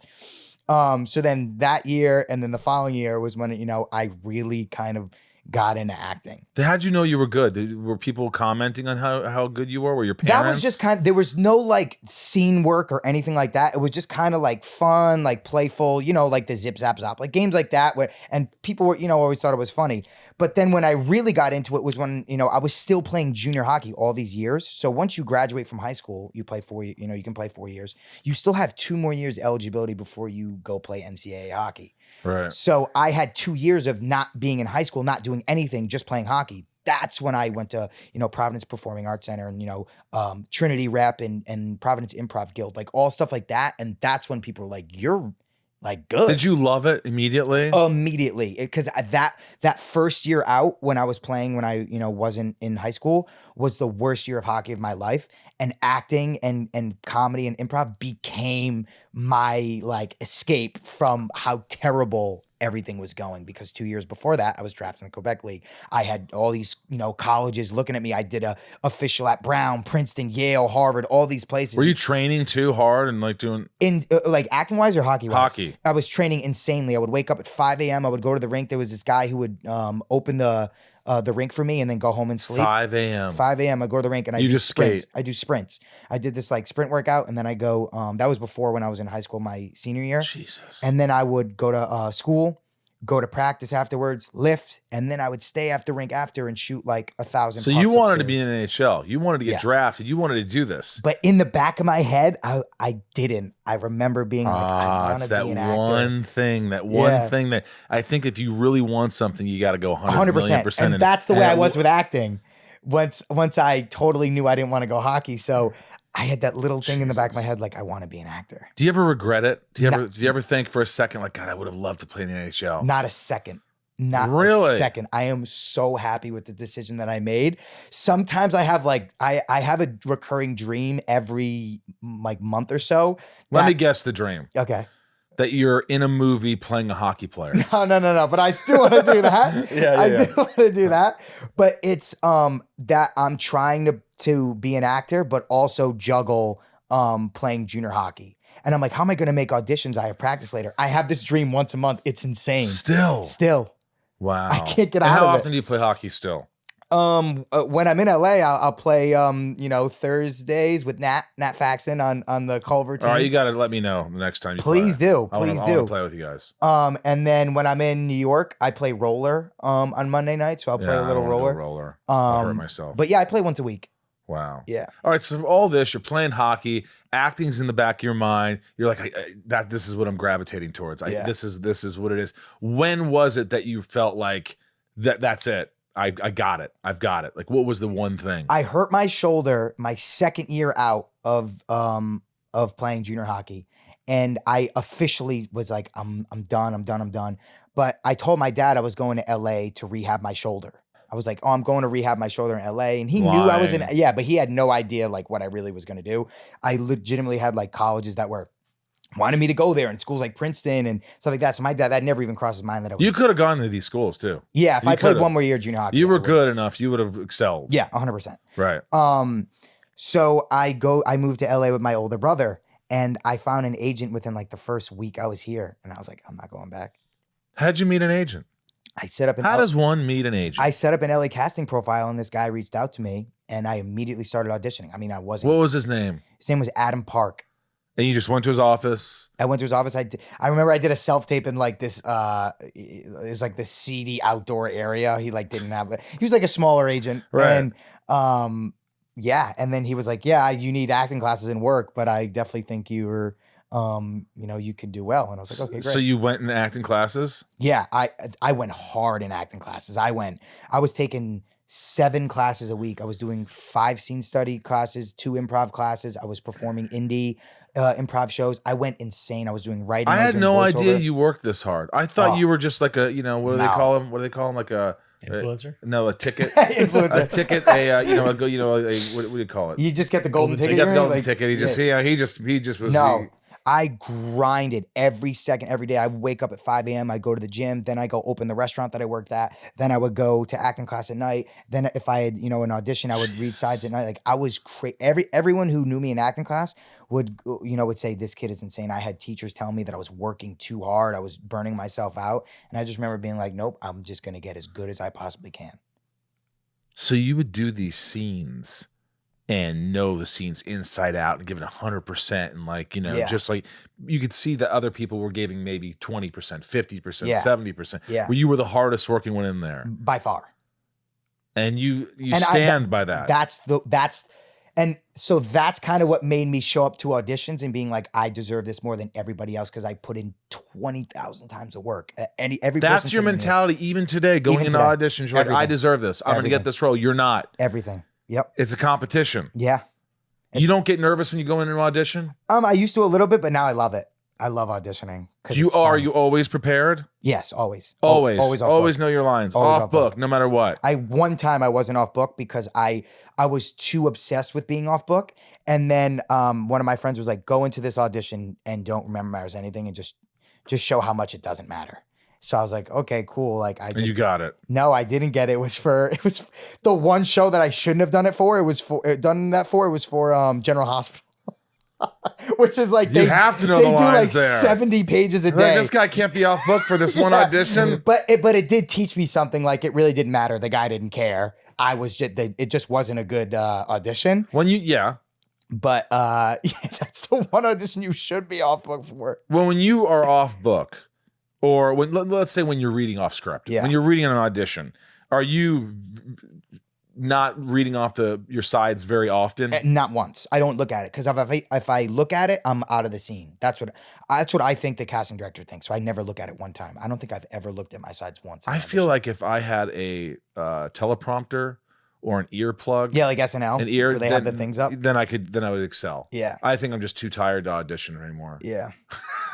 So then that year and then the following year was when, I really kind of got into acting. How'd you know you were good? Were people commenting on how good you were? Were your parents? That was just kind of, there was no like scene work or anything like that. It was just kind of like fun, like playful, like the zip zap zop, like games like that and people were, always thought it was funny. But then when I really got into it was when, I was still playing junior hockey all these years. So once you graduate from high school, you play you can play 4 years. You still have 2 more years eligibility before you go play NCAA hockey. Right. So I had 2 years of not being in high school, not doing anything, just playing hockey. That's when I went to, Providence Performing Arts Center and, Trinity Rep and Providence Improv Guild, like all stuff like that. And that's when people were like, you're like good. Did you love it immediately? Immediately. Because that first year out when I was playing, when I, wasn't in high school, was the worst year of hockey of my life. And acting and comedy and improv became my like escape from how terrible everything was going, because 2 years before that, I was drafted in the Quebec League. I had all these, colleges looking at me. I did a official at Brown, Princeton, Yale, Harvard, all these places. Were you training too hard and like doing in like acting wise or hockey wise? Hockey. I was training insanely. I would wake up at 5 a.m. I would go to the rink. There was this guy who would open the rink for me and then go home and sleep. 5 a.m. 5 a.m. I go to the rink and I You do just sprints. skate. I do sprints. I did this like sprint workout and then I go, that was before when I was in high school, my senior year. Jesus. And then I would go to school, go to practice afterwards, lift, and then I would stay after rink after and shoot like 1,000 So pucks you wanted upstairs. to be in the NHL. You wanted to get drafted. You wanted to do this. But in the back of my head, I didn't. I remember being like, I want it's to that be an actor. one thing, that I think if you really want something, you got to go 100%. And that's the way I was with acting. Once I totally knew I didn't want to go hockey, so I had that little thing in the back of my head, like I want to be an actor. Do you ever regret it? Do you ever think for a second, like, God, I would have loved to play in the NHL? Not a second. Not really? A second. I am so happy with the decision that I made. Sometimes I have like I have a recurring dream every like month or so. Let me guess the dream. Okay. That you're in a movie playing a hockey player. No. But I still want to do that. I do want to do that. But it's that I'm trying to be an actor, but also juggle playing junior hockey. And I'm like, how am I going to make auditions? I have practice later. I have this dream once a month. It's insane. Still. Wow. I can't get out of it. How often do you play hockey still? When I'm in LA, I'll play Thursdays with Nat Faxon on the Culver team. All right, you got to let me know the next time you Please play. do. I want to play with you guys. And then when I'm in New York, I play roller on Monday night, so I'll play a little roller. I'll hurt myself. But yeah, I play once a week. Wow. Yeah. All right. So for all this, you're playing hockey. Acting's in the back of your mind. You're like, this is what I'm gravitating towards. This is what it is. When was it that you felt like that's it? I got it. I've got it. Like, what was the one thing? I hurt my shoulder my second year out of playing junior hockey, and I officially was like, I'm done. But I told my dad I was going to LA to rehab my shoulder. I was like, oh, I'm going to rehab my shoulder in LA. And he knew I was in, but he had no idea like what I really was going to do. I legitimately had like colleges that wanted me to go there and schools like Princeton and stuff like that. So my dad, that never even crossed his mind that I was. You could have gone to these schools too. Yeah. If I played one more year junior hockey. You were good enough. You would have excelled. Yeah. 100%. Right. So I moved to LA with my older brother and I found an agent within like the first week I was here. And I was like, I'm not going back. How'd you meet an agent? I set up How does one meet an agent? I set up an LA casting profile and this guy reached out to me and I immediately started auditioning. I mean, I wasn't. What was his name? His name was Adam Park. And you just went to his office? I went to his office. I remember I did a self-tape in like this, it's like this seedy outdoor area. He like didn't have, he was like a smaller agent. Right. And yeah. And then he was like, yeah, you need acting classes and work, but I definitely think you were, you could do well. And I was like, okay, great. So you went in acting classes? Yeah. I went hard in acting classes. I was taking 7 classes a week. I was doing 5 scene study classes, 2 improv classes. I was performing indie improv shows. I went insane. I was doing writing. I was had doing no voiceover. idea you worked this hard. I thought Oh. you were just like a, what do they No. call them? What do they call them? Like a Influencer? no, a ticket. Influencer. A ticket. What do you call it? You just get the golden ticket. He got the you mean? golden Like, ticket. He just was. No. I grinded every second, every day. I would wake up at 5 a.m. I go to the gym. Then I go open the restaurant that I worked at. Then I would go to acting class at night. Then if I had, an audition, I would read sides at night. Like I was crazy. Everyone who knew me in acting class would say, this kid is insane. I had teachers telling me that I was working too hard. I was burning myself out. And I just remember being like, nope, I'm just going to get as good as I possibly can. So you would do these scenes and know the scenes inside out and give it 100%. And just like you could see that other people were giving maybe 20%, 50%, 70%. Yeah. Where you were the hardest working one in there. By far. And you And stand by that. And so that's kind of what made me show up to auditions and being like, I deserve this more than everybody else because I put in 20,000 times of work. That's your mentality even today, going into auditions. You're like, I deserve this. I'm going to get this role. You're not. Everything. Yep. It's a competition. Yeah. You don't get nervous when you go into an audition? I used to a little bit, but now I love it. I love auditioning. Are you always prepared? Yes, always. Always know your lines. Always off book, no matter what. One time I wasn't off book because I was too obsessed with being off book. And then one of my friends was like, go into this audition and don't memorize anything and just show how much it doesn't matter. So I was like, okay, cool. Like And you got it. No, I didn't get it. It was the one show that I shouldn't have done it for. It was for General Hospital. Which is like you have to know the lines there. 70 pages a day. Like, this guy can't be off book for this one audition. But it did teach me something. Like it really didn't matter. The guy didn't care. It just wasn't a good audition. But that's the one audition you should be off book for. Well, when you are off book, or let's say when you're reading off script, when you're reading an audition, are you not reading off your sides very often? Not once. I don't look at it because if I look at it, I'm out of the scene. That's what I think the casting director thinks. So I never look at it one time. I don't think I've ever looked at my sides once. I feel like if I had a teleprompter or an earplug, like SNL, where they have the things up, then I would excel. Yeah, I think I'm just too tired to audition anymore. Yeah,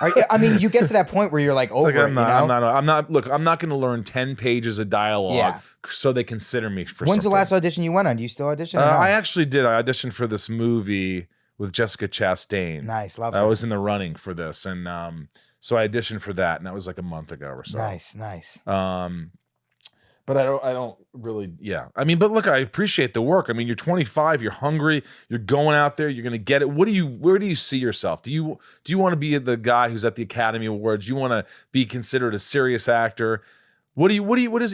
I mean, you get to that point where you're like over it. I'm not going to learn 10 pages of dialogue so they consider me for. When's something. the last audition you went on? Do you still audition? I actually did. I auditioned for this movie with Jessica Chastain. Nice, love her. I was in the running for this, and so I auditioned for that, and that was like a month ago or so. Nice. But I don't really, I mean, but look, I appreciate the work. I mean, you're 25, you're hungry, you're going out there, you're going to get it. Where do you see yourself? Do you want to be the guy who's at the Academy Awards? Do you want to be considered a serious actor? What is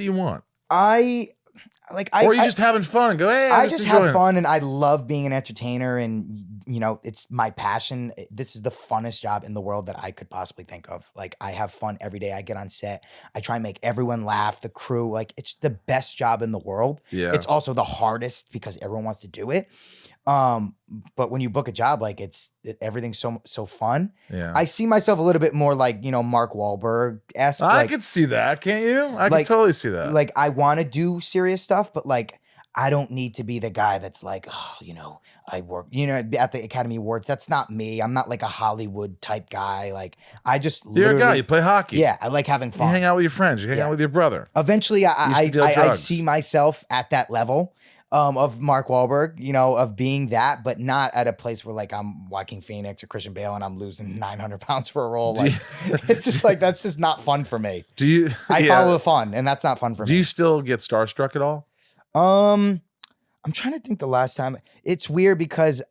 it you want? Or are you just having fun and go, hey, I just have fun and I love being an entertainer and it's my passion. This is the funnest job in the world that I could possibly think of. Like I have fun every day. I get on set. I try and make everyone laugh, the crew. Like it's the best job in the world. Yeah. It's also the hardest because everyone wants to do it. But when you book a job, like everything's so fun. Yeah. I see myself a little bit more like, Mark Wahlberg-esque. I could see that, can't you? I can totally see that. Like I want to do serious stuff, but like I don't need to be the guy that's like, I work, at the Academy Awards. That's not me. I'm not like a Hollywood type guy. Like I just you're a guy. You play hockey. Yeah, I like having fun. You hang out with your friends. You hang out with your brother. Eventually, I see myself at that level. Of Mark Wahlberg, of being that, but not at a place where like I'm Joaquin Phoenix or Christian Bale and I'm losing 900 pounds for a role. Like it's just like that's just not fun for me. I follow the fun, and that's not fun for me. Do you still get starstruck at all? I'm trying to think the last time. It's weird because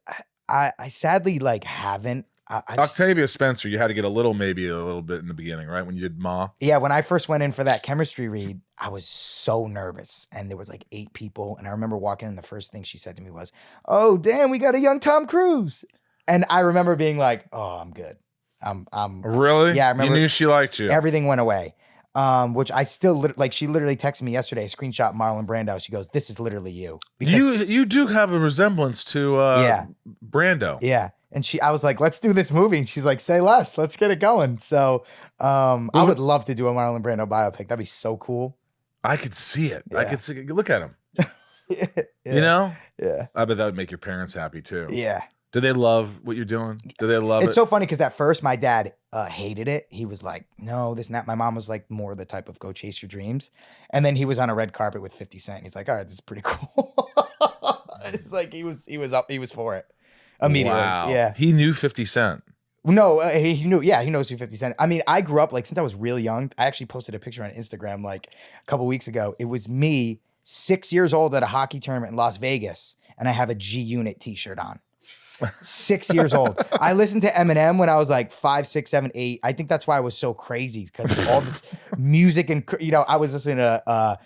I sadly like haven't. Octavia Spencer, you had to get a little bit in the beginning, right? When you did Ma. Yeah, when I first went in for that chemistry read, I was so nervous. And there was like 8 people. And I remember walking in, the first thing she said to me was, "Oh, damn, we got a young Tom Cruise." And I remember being like, "Oh, I'm good. I'm Really? Yeah, I remember. You knew she liked you. Everything went away. Which I still she literally texted me yesterday, a screenshot Marlon Brando. She goes, "This is literally you." Because you do have a resemblance to Brando. Yeah. And I was like, "Let's do this movie." And she's like, "Say less. Let's get it going." So I would love to do a Marlon Brando biopic. That'd be so cool. I could see it. Yeah. I could see. Look at him. Yeah. Yeah. Yeah. I bet that would make your parents happy too. Yeah. Do they love what you're doing? Do they love It's it? so funny because at first my dad hated it. He was like, no, this and that. My mom was like more the type of go chase your dreams. And then he was on a red carpet with 50 Cent. He's like, all right, this is pretty cool. It's like he was for it immediately. Wow. Yeah. He knew 50 Cent. No, he knew. Yeah, he knows who 50 Cent. I mean, I grew up like since I was real young. I actually posted a picture on Instagram like a couple weeks ago. It was me 6 years old at a hockey tournament in Las Vegas, and I have a G Unit T-shirt on. 6 years old. I listened to Eminem when I was like 5, 6, 7, 8. I think that's why I was so crazy because all this music and I was listening to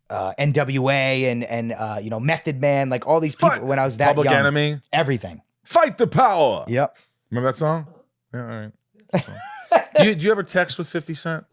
NWA and Method Man, like all these people when I was that Public young. Enemy. Everything. Fight the power. Yep. Remember that song? Yeah, all right. Do you ever text with 50 Cent?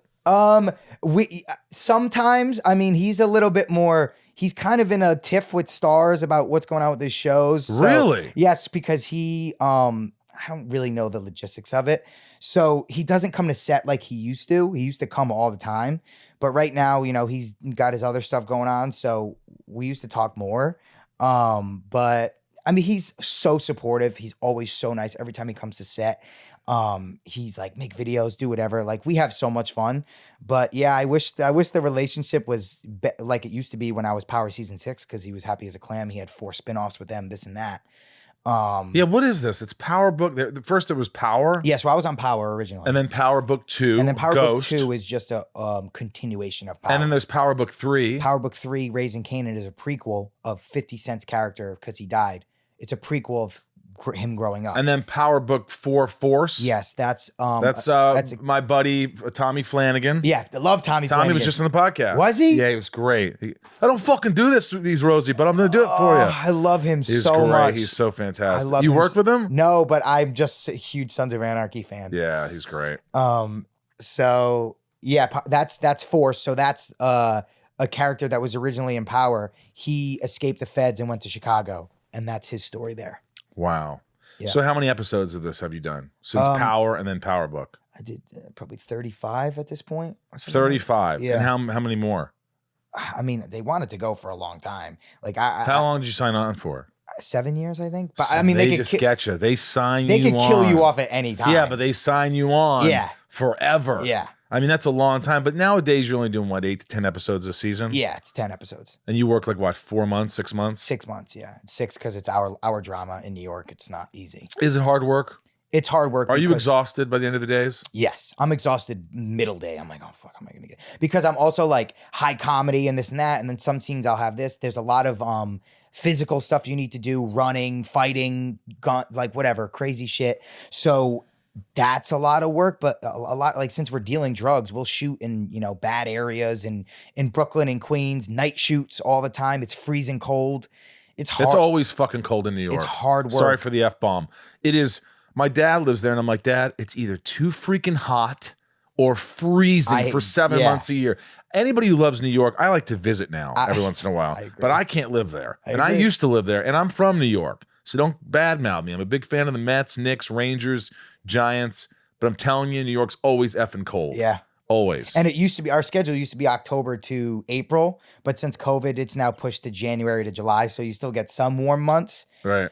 We sometimes, I mean, he's a little bit more, he's kind of in a tiff with Starz about what's going on with his shows. So, Really? yes, because he, I don't really know the logistics of it. So he doesn't come to set like he used to. He used to come all the time. But right now, he's got his other stuff going on. So we used to talk more. But I mean, he's so supportive. He's always so nice. Every time he comes to set, he's like, make videos, do whatever. Like we have so much fun. But yeah, I wish the relationship was like it used to be when I was Power season 6, because he was happy as a clam. He had 4 spinoffs with them, this and that. Yeah, what is this? It's Power Book. First it was Power. Yeah, so I was on Power originally. And then Power Book 2. And then Power Ghost. Book 2 is just a continuation of Power. And then there's Power Book 3. Power Book 3, Raising Kanan, is a prequel of 50 Cent's character because he died. It's a prequel of him growing up. And then Power Book 4, Force. Yes, that's my buddy Tommy Flanagan. Yeah, I love Tommy Flanagan. Tommy was just on the podcast. Was he? Yeah, he was great. I don't fucking do these, Rosie, but I'm going to do it for you. I love him He's so great. much. He's so fantastic. I love you him worked with him? No, but I'm just a huge Sons of Anarchy fan. Yeah, he's great. So yeah, that's Force. So that's a character that was originally in Power. He escaped the feds and went to Chicago, and that's his story there. Wow. Yeah. So how many episodes of this have you done since Power and then Power Book? I did probably 35 at this point. 35. Yeah. And how many more? I mean, they wanted to go for a long time. Like how long did you sign on for? 7 years, I think. But So I mean, they could just get you. They sign they you could on. kill you off at any time. Yeah, but they sign you on Yeah. forever. Yeah. I mean, that's a long time. But nowadays, you're only doing, what, 8 to 10 episodes a season? Yeah, it's 10 episodes. And you work like, what, 4 months, 6 months? 6 months, yeah. It's 6 because it's our drama in New York. It's not easy. Is it hard work? It's hard work. Are you because- exhausted by the end of the days? Yes, I'm exhausted middle day. I'm like, oh fuck, am I gonna get? Because I'm also like high comedy and this and that, and then some scenes I'll have this. There's a lot of physical stuff you need to do, running, fighting, like whatever, crazy shit. So that's a lot of work, but a lot, like, since we're dealing drugs, we'll shoot in bad areas and in Brooklyn and Queens, night shoots all the time. It's freezing cold. It's hard. It's always fucking cold in New York. It's hard work. Sorry for the F-bomb. It is. My dad lives there, and I'm like, Dad, it's either too freaking hot or freezing for 7 months a year. Anybody who loves New York, I like to visit now every once in a while, but I can't live there. I used to live there, and I'm from New York, so don't badmouth me. I'm a big fan of the Mets, Knicks, Rangers, Giants, but I'm telling you, New York's always effing cold. Yeah. Always. And it used to be, our schedule used to be October to April, but since COVID, it's now pushed to January to July. So you still get some warm months. Right.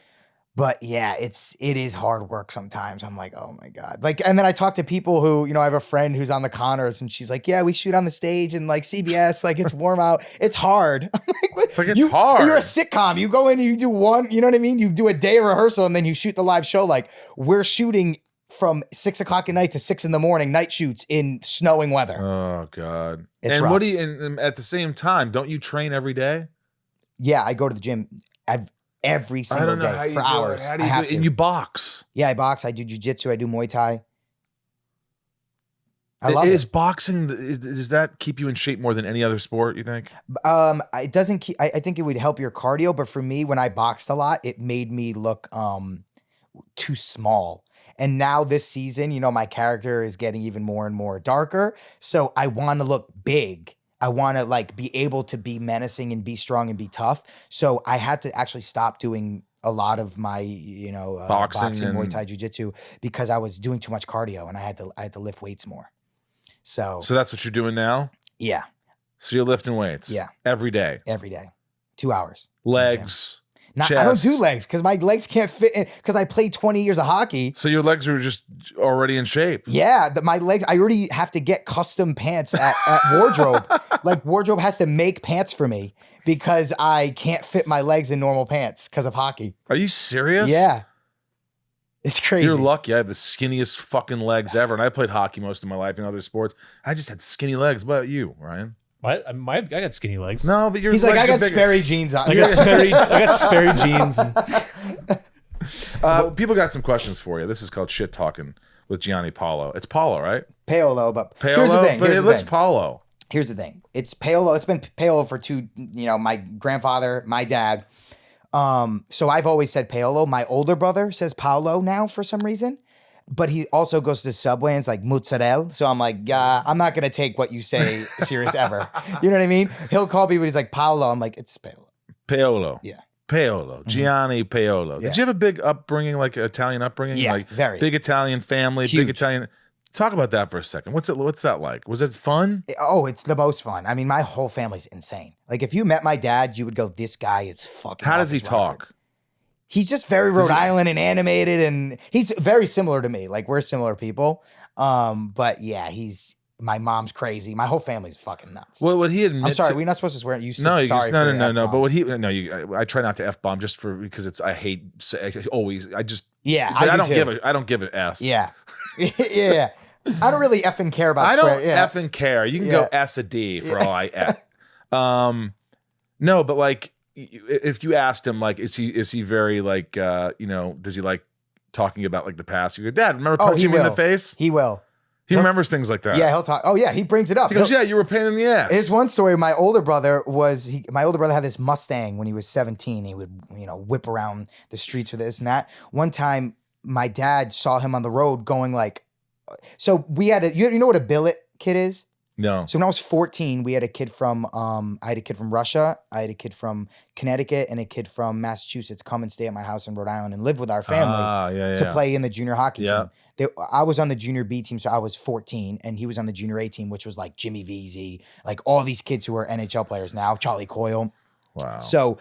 But yeah, it is hard work sometimes. I'm like, oh my God. Like, and then I talk to people who, I have a friend who's on the Connors, and she's like, yeah, we shoot on the stage and like CBS, like it's warm out. It's hard. I'm like, what? It's like, it's hard. You're a sitcom. You go in and you do one, you know what I mean? You do a day of rehearsal and then you shoot the live show. Like, we're shooting from 6 o'clock at night to 6 in the morning, night shoots in snowing weather. Oh God. It's and rough. what do you, and at the same time, don't you train every day? Yeah, I go to the gym every single day for hours. How do you do it? And you box. Yeah, I box. I do jiu-jitsu. I do Muay Thai. I love it. Is boxing, does that keep you in shape more than any other sport, you think? It doesn't keep, I think it would help your cardio, but for me, when I boxed a lot, it made me look too small. And now this season, my character is getting even more and more darker. So I want to look big. I want to like be able to be menacing and be strong and be tough. So I had to actually stop doing a lot of my, boxing Muay Thai, jiu-jitsu, because I was doing too much cardio and I had to lift weights more. So that's what you're doing now? Yeah. So you're lifting weights? Yeah. Every day? Every day. 2 hours. Legs? I don't do Chest. legs because my legs can't fit in because I played 20 years of hockey. So your legs were just already in shape. Yeah, my legs, I already have to get custom pants at Wardrobe. Like Wardrobe has to make pants for me because I can't fit my legs in normal pants because of hockey. Are you serious? Yeah. It's crazy. You're lucky. I have the skinniest fucking legs ever. And I played hockey most of my life in other sports. I just had skinny legs. What about you, Ryan? I got skinny legs. No, but your He's legs like, I are got bigger. Sperry jeans on. I got Sperry jeans. And People got some questions for you. This is called Shit Talking with Gianni Paolo. It's Paolo, right? Paolo, but Paolo, here's the thing. but Here's it the looks thing. Paolo. Here's the thing. It's Paolo. It's been Paolo for my grandfather, my dad. So I've always said Paolo. My older brother says Paolo now for some reason, but he also goes to Subway and it's like mozzarella. So I'm like, I'm not going to take what you say serious ever. You know what I mean? He'll call me when he's like Paolo. I'm like, it's Paolo. Paolo. Yeah. Paolo. Gianni Paolo. Yeah. Did you have a big upbringing, like Italian upbringing? Yeah, Like very. big Italian family, Huge. big Italian. Talk about that for a second. What's that like? Was it fun? Oh, it's the most fun. I mean, my whole family's insane. Like if you met my dad, you would go, this guy is fucking. How off does he his rocker. talk? He's just very Rhode Island and animated, and he's very similar to me. Like we're similar people. But yeah, my mom's crazy. My whole family's fucking nuts. Well, would he admit? I'm sorry, to- we're not supposed to swear. You said No, sorry. no. for your But F-bomb. what he? No, I try not to f bomb just because it's. I hate always. I just. Yeah, But I do don't too. give a. I don't give an S. Yeah, yeah. I don't really effing care about. I don't swear. Yeah. effing care. You can Yeah. go S a D for all I F. No, but like if you asked him, like, is he very like does he like talking about like the past? You go, Dad, remember Oh, he punching me in the will. face? He will. He remembers things like that. Yeah, he'll talk. Oh yeah, he brings it up. He goes, yeah, you were a pain in the ass. Here's one story. My older brother had this Mustang when he was 17. He would, whip around the streets with this and that. One time, my dad saw him on the road going like, so we had you know what a billet kid is? No. So when I was 14, we had a kid from, I had a kid from Russia, I had a kid from Connecticut, and a kid from Massachusetts come and stay at my house in Rhode Island and live with our family to play in the junior hockey team. I was on the junior B team, so I was 14, and he was on the junior A team, which was like Jimmy Veazey, like all these kids who are NHL players now, Charlie Coyle. Wow. So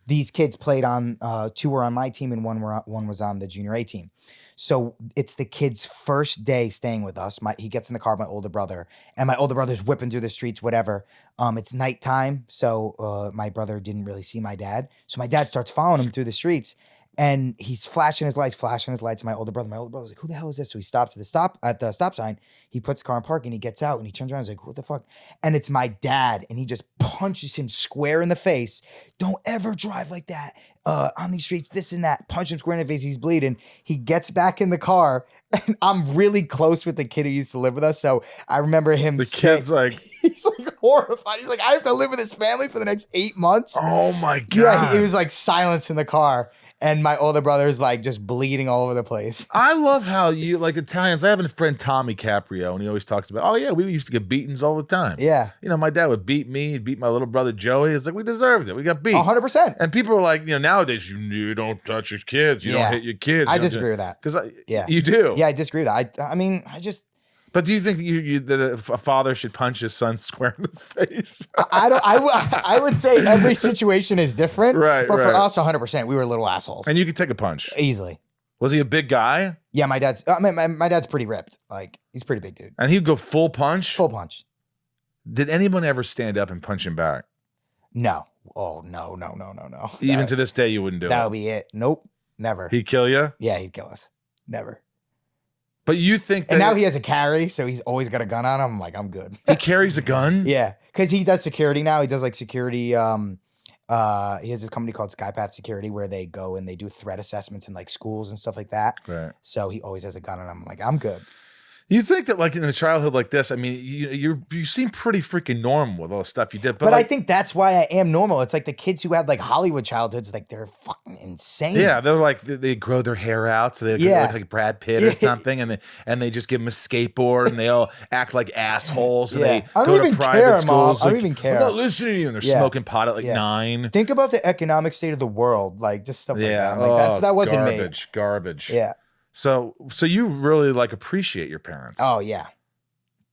these kids played on, two were on my team and one was on the junior A team. So it's the kid's first day staying with us. He gets in the car with my older brother, and my older brother's whipping through the streets, whatever. It's nighttime, so my brother didn't really see my dad. So my dad starts following him through the streets, and he's flashing his lights. My older brother's like, who the hell is this? So he stops at the stop sign. He puts the car in park and he gets out and he turns around and he's like, what the fuck? And it's my dad, and he just punches him square in the face. Don't ever drive like that on these streets, this and that. Punch him square in the face. He's bleeding. He gets back in the car, and I'm really close with the kid who used to live with us. So I remember him Kid's like, he's like horrified. He's like, I have to live with his family for the next 8 months. oh my God. Yeah, it was like silence in the car. And my older brother's like just bleeding all over the place. I love how you like Italians. I have a friend, Tommy Caprio, and he always talks about, oh yeah, we used to get beatings all the time. Yeah. My dad would beat me, he'd beat my little brother Joey. It's like, we deserved it. We got beat. 100%. And people are like, nowadays, you don't touch your kids. You Yeah. don't hit your kids. I disagree with that. Because Yeah. you do. Yeah, I disagree with that. I mean, I just, But do you think that a father should punch his son square in the face? I would say every situation is different. Right, But for right. us, 100%, we were little assholes. And you could take a punch. Easily. Was he a big guy? Yeah, my dad's pretty ripped. Like, he's a pretty big dude. And he'd go full punch? Full punch. Did anyone ever stand up and punch him back? No. Oh, no. Even to this day, you wouldn't do that it. would be it. Nope. Never. He'd kill you? Yeah, he'd kill us. Never. But you think that And now he has a carry, so he's always got a gun on him. I'm like, I'm good. he carries a gun? Yeah, because he does security now. He does like security. He has this company called Skypath Security where they go and they do threat assessments in like schools and stuff like that. Right. So he always has a gun on him. I'm like, I'm good. You think that like in a childhood like this, I mean, you seem pretty freaking normal with all the stuff you did. But like, I think that's why I am normal. It's like the kids who had like Hollywood childhoods, like they're fucking insane. yeah, they're like they grow their hair out so they Yeah. look like Brad Pitt or something, and they just give them a skateboard and they all act like assholes and Yeah. they I don't go to even private care, schools. Mom. I don't like, even care. I'm not listening to you, and they're Yeah. smoking pot at like Yeah. 9. Think about the economic state of the world, like just stuff like Yeah, that. I'm like, that wasn't garbage. me. Yeah. So you really like appreciate your parents. Oh yeah.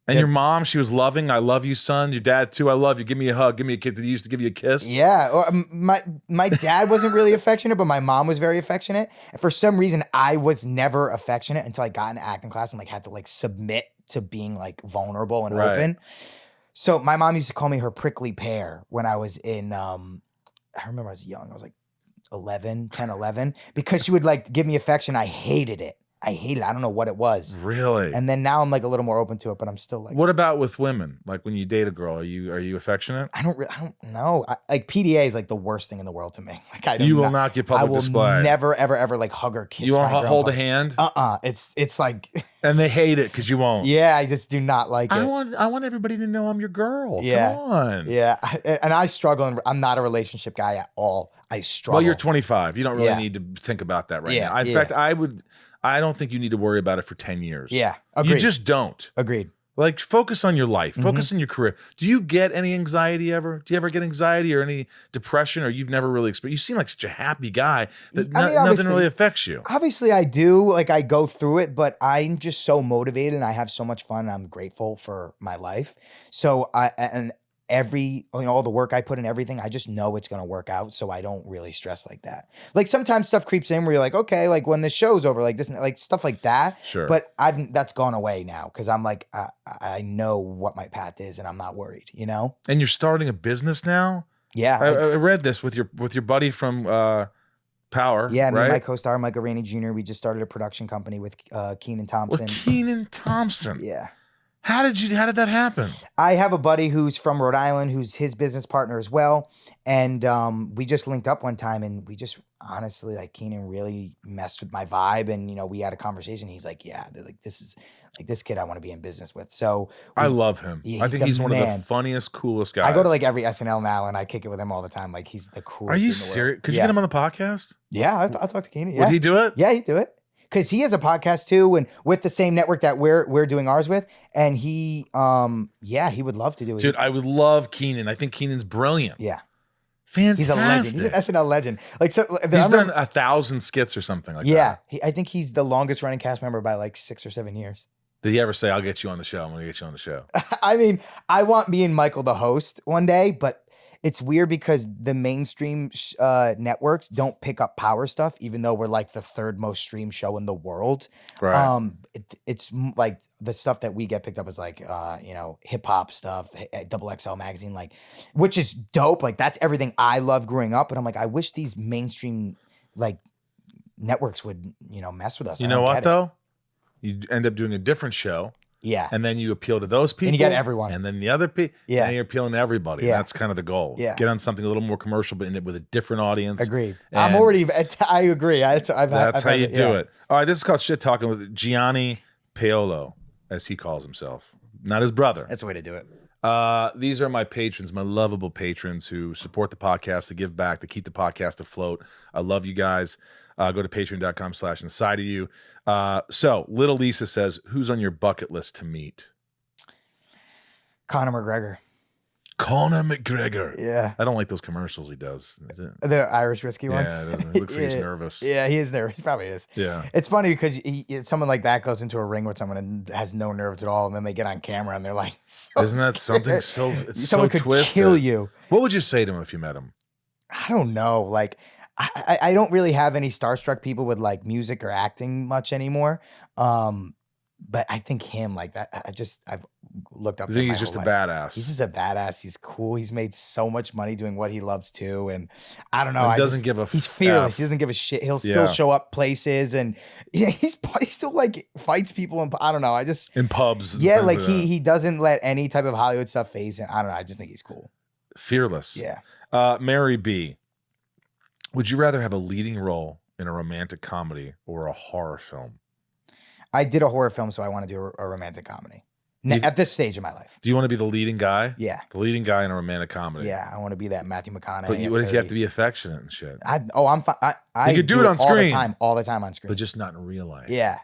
And your mom, she was loving. I love you, son. Your dad too. I love you. Give me a hug. Give me a kiss. Did he used to give you a kiss? Yeah. Or my dad wasn't really affectionate, but my mom was very affectionate. And for some reason, I was never affectionate until I got into acting class and like had to like submit to being like vulnerable and open. So my mom used to call me her prickly pear when I was in, I remember I was young. I was like 11, because she would like give me affection. I hated it. I don't know what it was. Really? And then now I'm like a little more open to it, but I'm still like. What about with women? Like when you date a girl, are you affectionate? I don't know. Like PDA is like the worst thing in the world to me. Like You will not get public display. I will never ever like hug or kiss. You won't my girl. hold a hand? It's like. And they hate it because you won't. Yeah, I just do not like it. I want everybody to know I'm your girl. Yeah. Come on. Yeah, and I struggle, and I'm not a relationship guy at all. I struggle. Well, you're 25. You don't really need to think about that right now. In fact, I don't think you need to worry about it for 10 years. Yeah, agreed. You just don't. Agreed. Like, focus on your life. Focus on your career. Do you get any anxiety ever? Do you ever get anxiety or any depression, or you've never really experienced? You seem like such a happy guy that nothing really affects you. Obviously, I do. Like, I go through it, but I'm just so motivated, and I have so much fun, and I'm grateful for my life. So, all the work I put in everything, I just know it's going to work out. So I don't really stress like that. Like sometimes stuff creeps in where you're like, okay, like when the show's over, like this, like stuff like that. Sure. But that's gone away now. Cause I'm like, I know what my path is and I'm not worried, you know? And you're starting a business now? Yeah. I read this with your buddy from Power. Yeah. Me right? and my co-star, Michael Rainey Jr., we just started a production company with Keenan Thompson. With Keenan Thompson. Yeah. How did that happen? I have a buddy who's from Rhode Island, who's his business partner as well. And we just linked up one time and we just honestly, like Keenan really messed with my vibe. And, you know, we had a conversation. He's like, yeah, this kid I want to be in business with. So I love him. I think he's one of the funniest, coolest guys. I go to like every SNL now and I kick it with him all the time. Like he's the coolest. Are you serious? Could you get him on the podcast? Yeah, I'll talk to Keenan. Yeah. Would he do it? Yeah, he'd do it. Because he has a podcast too, and with the same network that we're doing ours with, and he would love to do it. Dude, I would love Keenan. I think Keenan's brilliant. Yeah, fantastic. He's a legend. He's an SNL legend. Like he's done 1,000 skits or something like that. Yeah, I think he's the longest running cast member by like 6 or 7 years. Did he ever say, "I'll get you on the show"? I'm gonna get you on the show. I mean, I want me and Michael to host one day, but it's weird because the mainstream networks don't pick up Power stuff, even though we're like the 3rd most streamed show in the world. Right. It's like the stuff that we get picked up is like, hip hop stuff, XXL magazine, like, which is dope. Like that's everything I love growing up. But I'm like, I wish these mainstream like networks would, mess with us. You know what though? You end up doing a different show. Yeah. And then you appeal to those people. And you get everyone. And then the other people. Yeah. And you're appealing to everybody. Yeah. That's kind of the goal. Yeah. Get on something a little more commercial, but in it with a different audience. Agreed. And I agree. That's how you do it. All right. This is called Shit Talking with Gianni Paolo, as he calls himself. Not his brother. That's the way to do it. These are my patrons, my lovable patrons who support the podcast, to give back, to keep the podcast afloat. I love you guys. Go to patreon.com/inside of you. So Little Lisa says, who's on your bucket list to meet? Conor McGregor. Conor McGregor. Yeah. I don't like those commercials he does. The Irish whiskey ones. Yeah, it looks like he's nervous. Yeah, he is nervous. He probably is. Yeah. It's funny because someone like that goes into a ring with someone and has no nerves at all, and then they get on camera and they're like, isn't that something someone could twisted? Kill you. What would you say to him if you met him? I don't know. Like, I don't really have any starstruck people with like music or acting much anymore. But I think him like that. I've looked up. I think he's just a badass. He's just a badass. He's cool. He's made so much money doing what he loves too. And I don't know. He doesn't give a. He's fearless. He doesn't give a shit. He'll still show up places, and he still like fights people. And I don't know. In pubs. Yeah, like he doesn't let any type of Hollywood stuff phase him. I don't know. I just think he's cool. Fearless. Yeah. Mary B. Would you rather have a leading role in a romantic comedy or a horror film? I did a horror film, so I want to do a romantic comedy. At this stage of my life. Do you want to be the leading guy? Yeah. The leading guy in a romantic comedy. Yeah, I want to be that Matthew McConaughey. But what if you have to be affectionate and shit? I'm fine. You could do it on screen. All the time on screen. But just not in real life. Yeah.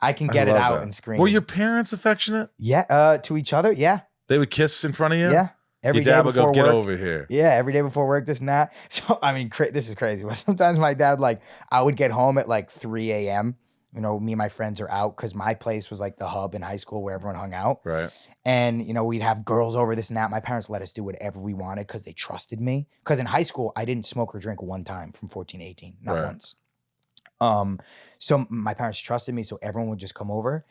I can get it out that. in screen. Were your parents affectionate? Yeah, to each other, yeah. They would kiss in front of you? Yeah. Every your day dad would before go, work. get over here. Yeah, every day before work, this and that. So, I mean, this is crazy. But sometimes my dad, like, I would get home at like 3 a.m., You know, me and my friends are out because my place was like the hub in high school where everyone hung out. Right. And, you know, we'd have girls over, this and that. My parents let us do whatever we wanted because they trusted me. Because in high school, I didn't smoke or drink one time from 14 to 18. Not once. So my parents trusted me. So everyone would just come over.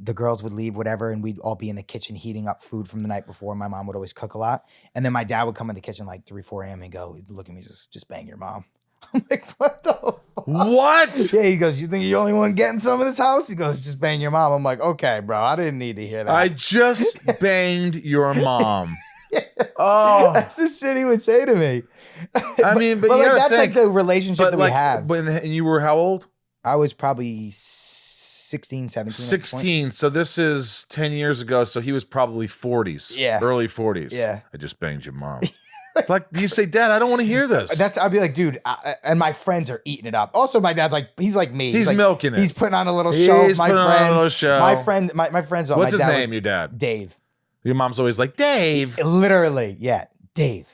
The girls would leave, whatever. And we'd all be in the kitchen heating up food from the night before. My mom would always cook a lot. And then my dad would come in the kitchen like 3, 4 a.m. and go, look at me, just bang your mom. I'm like, what the fuck? What? Yeah, he goes, you think you're the only one getting some in this house? He goes, just bang your mom. I'm like, okay, bro, I didn't need to hear that. I just banged your mom. Yes. Oh, That's the shit he would say to me. I mean, but like you gotta that's think, like the relationship that like, we have. and you were how old? I was probably 16, 17. 16. So this is 10 years ago. So he was probably 40s. Yeah. Early 40s. Yeah. I just banged your mom. Like, do you say, Dad, I don't want to hear this? I'd be like, dude, and my friends are eating it up. Also, my dad's like, he's like me. He's like, milking it. He's putting on a little show. He's putting on a little show. My friends. What's his dad name, your dad? Dave. Your mom's always like, Dave. Literally, yeah, Dave.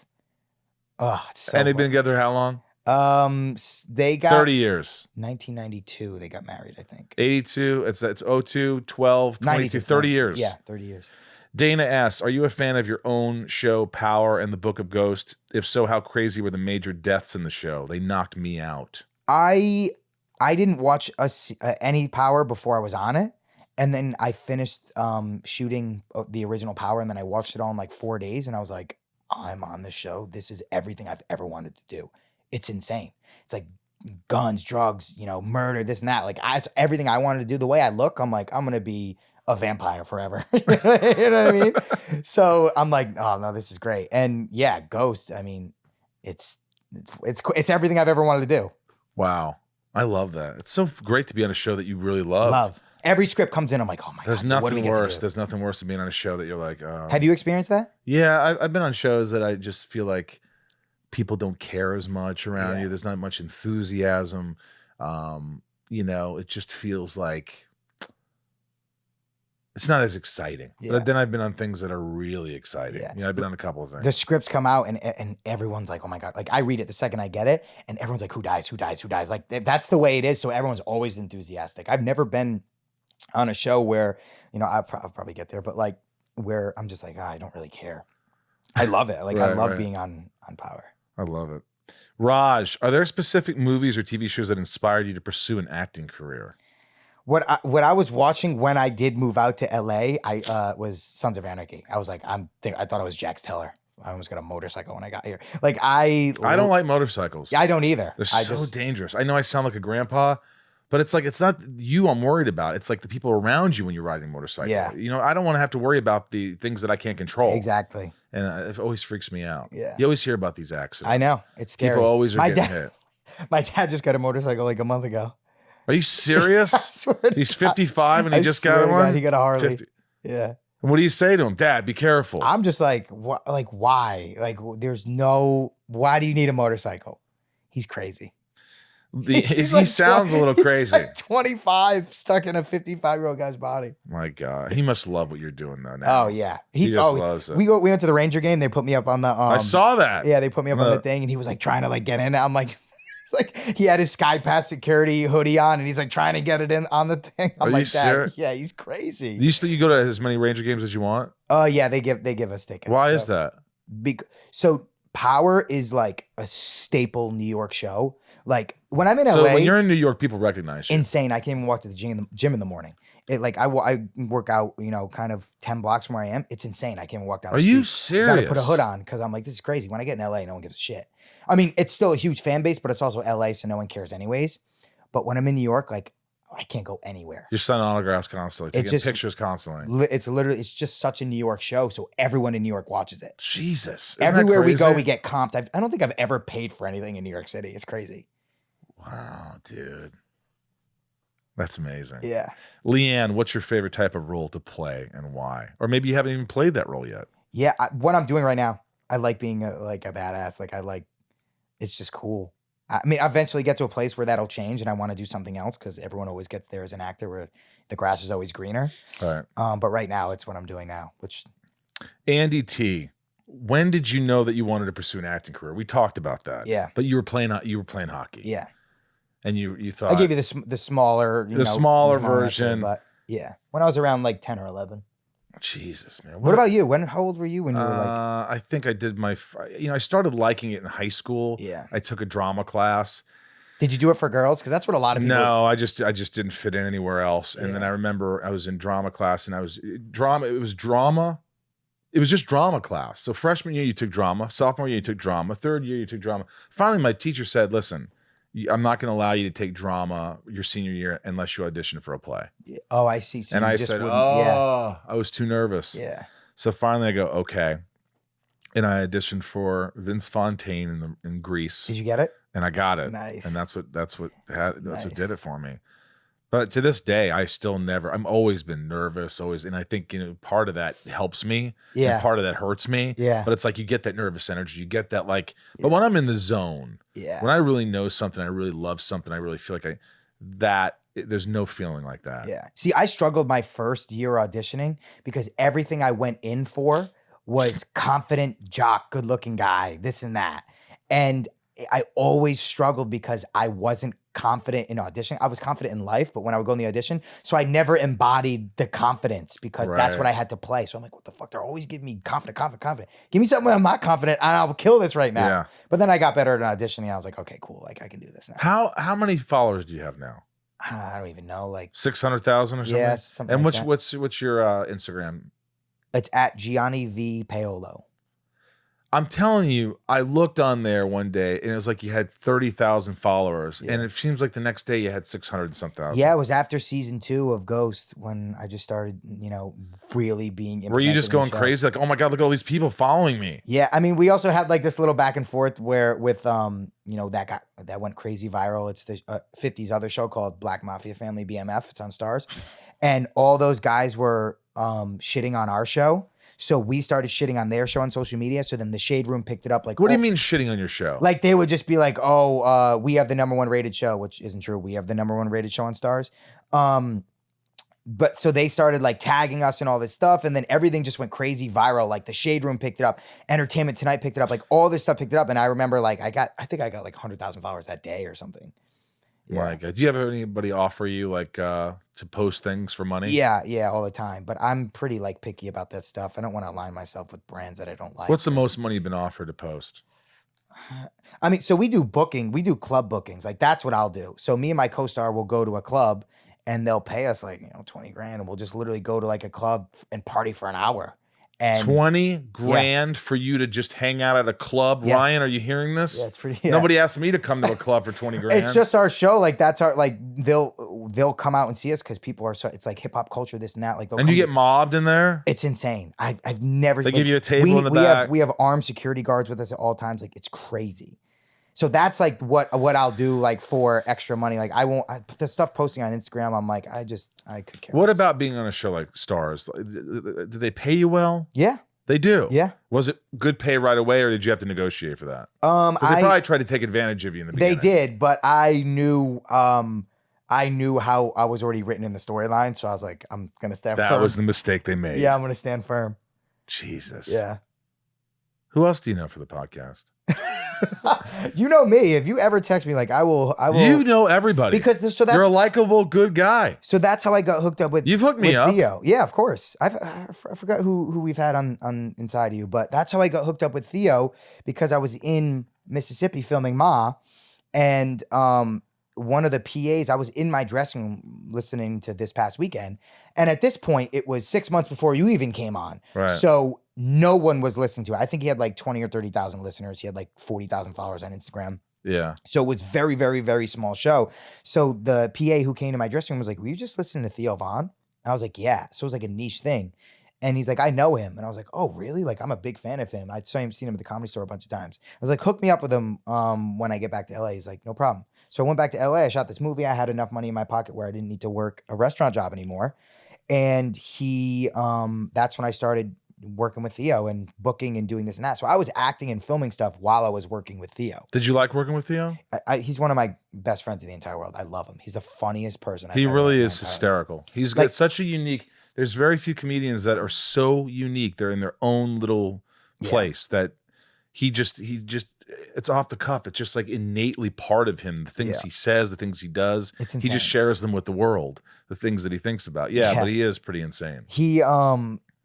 Oh, it's so And they've funny. been together how long? They got 30 years. 1992. They got married, I think. 82. It's 02, 12, 22, 92, 30 years. Yeah, 30 years. Dana S., are you a fan of your own show, Power and the Book of Ghost? If so, how crazy were the major deaths in the show? They knocked me out. I didn't watch any Power before I was on it, and then I finished shooting the original Power, and then I watched it all in like 4 days, and I was like, I'm on this show. This is everything I've ever wanted to do. It's insane. It's like guns, drugs, you know, murder, this and that. Like it's everything I wanted to do. The way I look, I'm like, I'm gonna be a vampire forever. You know what I mean? So I'm like, oh no, this is great. And yeah, Ghost. I mean, it's everything I've ever wanted to do. Wow. I love that. It's so great to be on a show that you really love. Every script comes in, I'm like, oh my There's God. What do we nothing get to worse. do? There's nothing worse than being on a show that you're like, oh. Have you experienced that? Yeah, I've been on shows that I just feel like people don't care as much around Yeah. you. There's not much enthusiasm. You know, it just feels like it's not as exciting. Yeah. But then I've been on things that are really exciting. Yeah. You know, I've been on a couple of things. The scripts come out and everyone's like, oh my God. Like I read it the second I get it and everyone's like, who dies, who dies, who dies? Like that's the way it is. So everyone's always enthusiastic. I've never been on a show where, you know, I'll probably get there, but like where I'm just like, I don't really care. I love it. Like I love being on Power. I love it. Raj, are there specific movies or TV shows that inspired you to pursue an acting career? What I was watching when I did move out to LA, I was Sons of Anarchy. I was like, I thought I was Jax Teller. I almost got a motorcycle when I got here. Like I don't like motorcycles. I don't either. They're so dangerous. I know I sound like a grandpa, but it's like it's not you I'm worried about. It's like the people around you when you're riding a motorcycle. Yeah. You know, I don't want to have to worry about the things that I can't control. Exactly. And it always freaks me out. Yeah. You always hear about these accidents. I know. It's scary. People always are getting hit. My dad just got a motorcycle like a month ago. Are you serious? I swear to He's God. 55 and he I just swear got to God, one? he got a Harley. 50. Yeah. And what do you say to him? Dad, be careful. I'm just like, what? Like, why? Like, why do you need a motorcycle? He's crazy. He like sounds a little crazy. He's like 25 stuck in a 55-year-old guy's body. My God. He must love what you're doing though now. Oh, yeah. He just loves it. We went to the Ranger game. They put me up on the I saw that. Yeah, they put me up on the thing and he was like trying to like get in. I'm like, it's like he had his Sky Pass security hoodie on and he's like trying to get it in on the thing. I'm Are like, you serious? yeah, he's crazy. You go to as many Ranger games as you want? Yeah, they give us tickets. Why is that? So Power is like a staple New York show. Like when I'm in LA, So when you're in New York, people recognize you. insane. I can't even walk to the gym in the morning. It like I work out, you know, kind of 10 blocks from where I am. It's insane. I can't even walk down. Are the you street. serious? Gotta put a hood on because I'm like, this is crazy. When I get in LA, no one gives a shit. I mean, it's still a huge fan base, but it's also LA, so no one cares anyways. But when I'm in New York, like I can't go anywhere. You're signing autographs constantly, taking pictures constantly. It's just such a New York show, so everyone in New York watches it. Jesus. Isn't that Everywhere we go, crazy? we get comped. I don't think I've ever paid for anything in New York City. It's crazy. Wow, dude. That's amazing. Yeah. Leanne, what's your favorite type of role to play and why? Or maybe you haven't even played that role yet. Yeah, what I'm doing right now, I like being a badass. Like it's just cool. I mean, I eventually get to a place where that'll change, and I want to do something else because everyone always gets there as an actor, where the grass is always greener. All right. But right now, it's what I'm doing now. Which Andy T, when did you know that you wanted to pursue an acting career? We talked about that. Yeah. But you were playing hockey. Yeah. And you thought I gave you the smaller, smaller version, version. but yeah, when I was around like 10 or 11. Jesus, man. What about you? How old were you when you were like? I think I did I started liking it in high school. Yeah. I took a drama class. Did you do it for girls? Because that's what a lot of people. No, I just didn't fit in anywhere else. And then Yeah. I remember I was in drama class, and it was drama. It was just drama class. So freshman year you took drama, sophomore year you took drama, third year you took drama. Finally, my teacher said, "Listen, I'm not going to allow you to take drama your senior year unless you audition for a play." Oh, I see. So and you I just said, wouldn't- "Oh, I was too nervous." yeah. So finally, I go, "Okay," and I auditioned for Vince Fontaine in Greece, Did you get it? and I got it. Nice. And that's what Nice. did it for me. But to this day, I still never. I'm always been nervous, and I think part of that helps me. Yeah. And part of that hurts me. Yeah. But it's like you get that nervous energy, you get that But when I'm in the zone, Yeah. when I really know something, I really love something, I really feel like there's no feeling like that. Yeah. See, I struggled my first year auditioning because everything I went in for was confident jock, good looking guy, this and that. And I always struggled because I wasn't confident in auditioning. I was confident in life, but when I would go in the audition, so I never embodied the confidence because that's what I had to play. So I'm like, what the fuck? They're always giving me confident. Give me something when I'm not confident and I'll kill this right now. Yeah. But then I got better at auditioning. I was like, okay, cool. Like I can do this now. How many followers do you have now? I don't even know. Like 600,000 or something? yes, something And like that. what's your Instagram? It's at Gianni V Paolo. I'm telling you, I looked on there one day and it was like you had 30,000 followers, Yeah. and it seems like the next day you had 600 and some thousand. Yeah, it was after season 2 of Ghost when I just started, really being. Were you just implemented in the going crazy? Like, oh my God, look at all these people following me. Yeah, I mean, we also had like this little back and forth with that went crazy viral. It's the 50s other show called Black Mafia Family BMF. It's on Starz, and all those guys were shitting on our show. So we started shitting on their show on social media. So then the Shade Room picked it up. Like, What do you mean shitting on your show? Like they would just be like, "Oh, we have the #1 rated show," which isn't true. We have the #1 rated show on Starz. But so they started like tagging us and all this stuff, and then everything just went crazy viral. Like the Shade Room picked it up, Entertainment Tonight picked it up, like all this stuff picked it up. And I remember like I think I got like 100,000 followers that day or something. Yeah. My God. Do you have anybody offer you to post things for money? Yeah, all the time. But I'm pretty like picky about that stuff. I don't want to align myself with brands that I don't like. What's the most money you've been offered to post? I mean, so we do club bookings. Like that's what I'll do. So me and my co-star will go to a club and they'll pay us like, 20 grand, and we'll just literally go to like a club and party for an hour. And 20 grand for you to just hang out at a club? Yeah. Ryan, are you hearing this? yeah, it's pretty. Nobody asked me to come to a club for 20 grand. It's just our show. Like that's our they'll come out and see us because people are it's like hip hop culture, this and that. Like and you get mobbed in there? it's insane. I've never. They give you a table in the we back. We have armed security guards with us at all times. Like it's crazy. So that's like what I'll do like for extra money. Like the stuff posting on Instagram. I'm like I could care. What less. about being on a show like Starz? Do they pay you well? Yeah. They do. Yeah. Was it good pay right away, or did you have to negotiate for that? Because they probably tried to take advantage of you in the beginning. They did, but I knew how I was already written in the storyline, so I was like, I'm gonna stand firm. That was the mistake they made. Yeah, I'm gonna stand firm. Jesus. Yeah. Who else do you know for the podcast? You know me. If you ever text me, like I will. You know everybody. Because that's you're a likable, good guy. So that's how I got hooked up with. You've hooked me up. Theo. Yeah, of course. I forgot who we've had on Inside of You, but that's how I got hooked up with Theo because I was in Mississippi filming Ma, and one of the PAs, I was in my dressing room listening to This Past Weekend, and at this point, it was 6 months before you even came on. Right. So no one was listening to it. I think he had like 20 or 30,000 listeners. He had like 40,000 followers on Instagram. Yeah. So it was very, very, very small show. So the PA who came to my dressing room was like, "Were you just listening to Theo Von?" I was like, "Yeah." So it was like a niche thing. And he's like, "I know him." And I was like, "Oh, really? Like, I'm a big fan of him. I'd seen him at the Comedy Store a bunch of times." I was like, "Hook me up with him when I get back to LA." He's like, "No problem." So I went back to LA. I shot this movie. I had enough money in my pocket where I didn't need to work a restaurant job anymore. And that's when I started working with Theo and booking and doing this and that. So I was acting and filming stuff while I was working with Theo. Did you like working with Theo? He's one of my best friends in the entire world. I love him. He's the funniest person. He really met in is my entire life. hysterical. He's got such a unique. There's very few comedians that are so unique. They're in their own little place that he just it's off the cuff. It's just like innately part of him. The things he says, the things he does, It's he insane. just shares them with the world. The things that he thinks about. Yeah, but he is pretty insane. He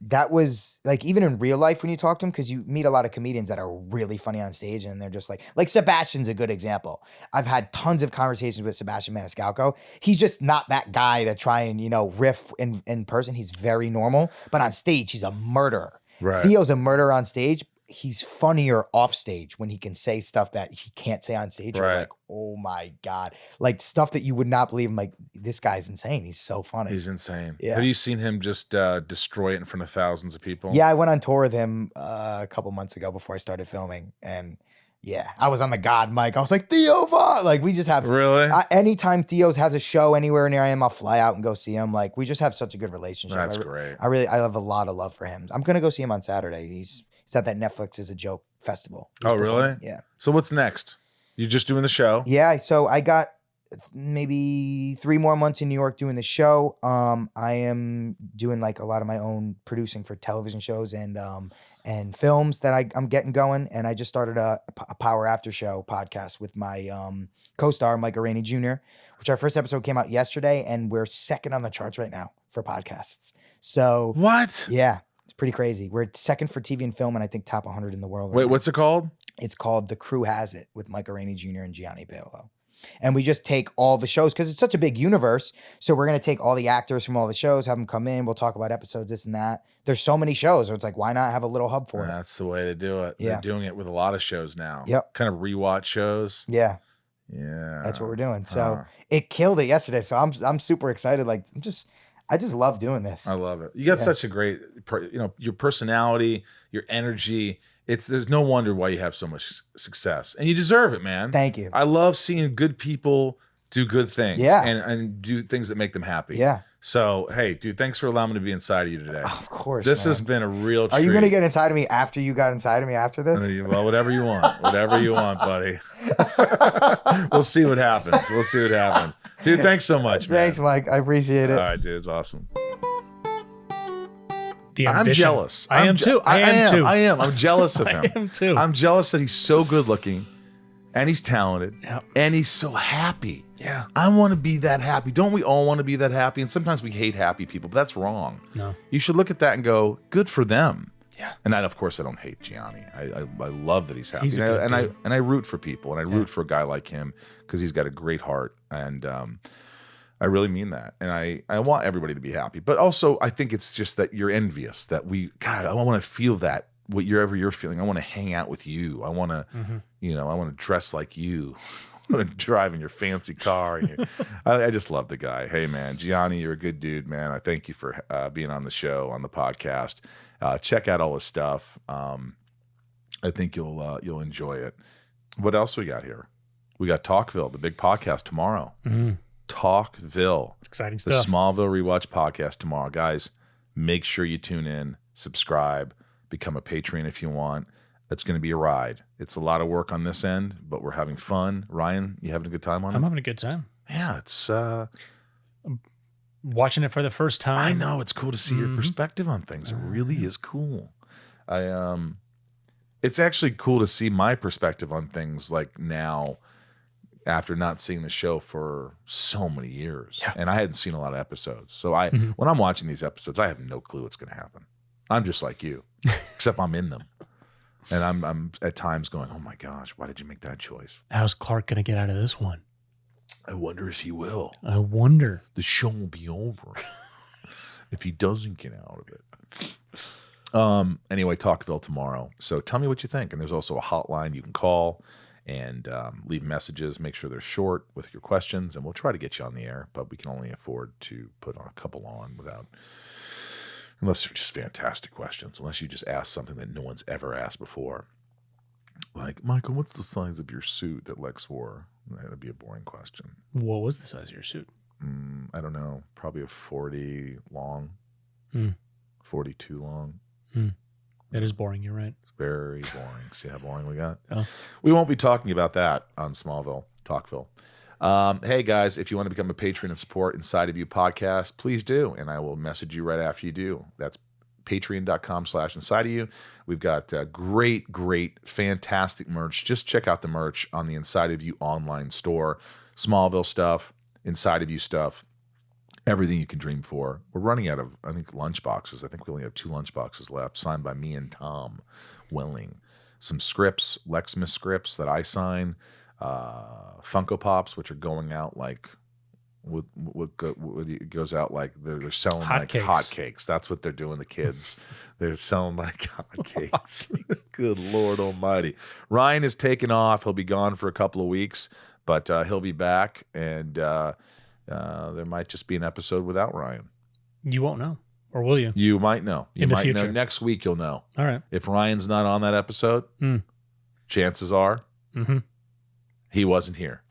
that was like, even in real life when you talk to him, because you meet a lot of comedians that are really funny on stage and they're just like Sebastian's a good example. I've had tons of conversations with Sebastian Maniscalco. He's just not that guy to try and, you know, riff in person. He's very normal, but on stage, he's a murderer. Right. Theo's a murderer on stage. He's funnier off stage when he can say stuff that he can't say on stage. You're like, oh my God. Like stuff that you would not believe. I'm like, this guy's insane. He's so funny. He's insane. Yeah. Have you seen him just destroy it in front of thousands of people? Yeah, I went on tour with him a couple months ago before I started filming. And yeah, I was on the God mic. I was like, Theo Von! Like we just have really anytime Theo's has a show anywhere near I am, I'll fly out and go see him. Like we just have such a good relationship. That's great. I have a lot of love for him. I'm gonna go see him on Saturday. He's at that Netflix is a Joke festival. Oh, really? Yeah. So what's next? You're just doing the show? Yeah. So I got maybe 3 more months in New York doing the show. I am doing like a lot of my own producing for television shows and films that I'm getting going. And I just started a Power After Show podcast with my co-star, Mike Rainey Jr., which our first episode came out yesterday. And we're second on the charts right now for podcasts. So what? Yeah. It's pretty crazy. We're second for TV and film, and I think top 100 in the world. Wait, what's it called? It's called The Crew Has It with Mike Rainey Jr. and Gianni Paolo. And we just take all the shows because it's such a big universe. So we're going to take all the actors from all the shows, have them come in. We'll talk about episodes, this and that. There's so many shows. So it's like, why not have a little hub for it? That's the way to do it. Yeah. They're doing it with a lot of shows now. Yep. Kind of rewatch shows. Yeah. Yeah. That's what we're doing. So it killed it yesterday. So I'm super excited. Like I just love doing this. I love it. You got such a great, your personality, your energy. There's no wonder why you have so much success, and you deserve it, man. Thank you. I love seeing good people do good things, and do things that make them happy. Yeah. So, hey, dude, thanks for allowing me to be inside of you today. Of course. This has been a real treat. Are you going to get inside of me after you got inside of me after this? Well, whatever you want. Whatever you want, buddy. We'll see what happens. Dude, thanks so much, man. Thanks, Mike. I appreciate it. All right, dude. It's awesome. I'm jealous. I am too. I am. I'm jealous of him. I am too. I'm jealous that he's so good looking and he's talented and he's so happy. Yeah. I want to be that happy. Don't we all want to be that happy? And sometimes we hate happy people, but that's wrong. No. You should look at that and go, good for them. Yeah. And of course, I don't hate Gianni. I love that he's happy. He's a good dude. I root for people, and I root for a guy like him because he's got a great heart. And I really mean that. And I want everybody to be happy. But also, I think it's just that you're envious that I want to feel that, whatever you're feeling. I want to hang out with you. I want to, I want to dress like you. I want to drive in your fancy car. And I just love the guy. Hey, man, Gianni, you're a good dude, man. I thank you for being on the show, on the podcast. Check out all his stuff. I think you'll enjoy it. What else we got here? We got Talkville, the big podcast tomorrow. Mm-hmm. Talkville. It's exciting The stuff. Smallville Rewatch podcast tomorrow. Guys, make sure you tune in, subscribe, become a Patreon if you want. It's going to be a ride. It's a lot of work on this end, but we're having fun. Ryan, you having a good time on it? I'm having a good time. Yeah, it's watching it for the first time. I know, it's cool to see your perspective on things. It really is cool. It's actually cool to see my perspective on things like now, after not seeing the show for so many years. Yeah. And I hadn't seen a lot of episodes. So when I'm watching these episodes, I have no clue what's going to happen. I'm just like you, except I'm in them. And I'm at times going, oh my gosh, why did you make that choice? How's Clark going to get out of this one? I wonder if he will. I wonder. The show will be over if he doesn't get out of it. Anyway, Talkville tomorrow. So tell me what you think. And there's also a hotline you can call and leave messages. Make sure they're short with your questions, and we'll try to get you on the air, but we can only afford to put on a couple unless they're just fantastic questions, unless you just ask something that no one's ever asked before. Like, Michael, what's the size of your suit that Lex wore? That'd be a boring question. What was the size of your suit? I don't know. Probably a 40 long, 42 long. That is boring. You're right. It's very boring. See how boring we got? Oh. We won't be talking about that on Talkville. Hey, guys, if you want to become a patron and support Inside of You podcast, please do. And I will message you right after you do. That's patreon.com/inside of you. We've got great, fantastic merch. Just check out the merch on the Inside of You online store. Smallville stuff, Inside of You stuff, everything you can dream for. We're running out of, I think, lunch boxes. I think we only have 2 lunch boxes left, signed by me and Tom Welling. Some scripts, Lexmas scripts that I sign, Funko Pops, which are going out like, it goes out like they're selling like hotcakes. That's what they're doing, the kids. They're selling like hotcakes. Good Lord Almighty. Ryan is taking off. He'll be gone for a couple of weeks, but he'll be back, and there might just be an episode without Ryan. You won't know, or will you? You might know. You In the might future. know. Next week you'll know. All right. If Ryan's not on that episode, chances are he wasn't here.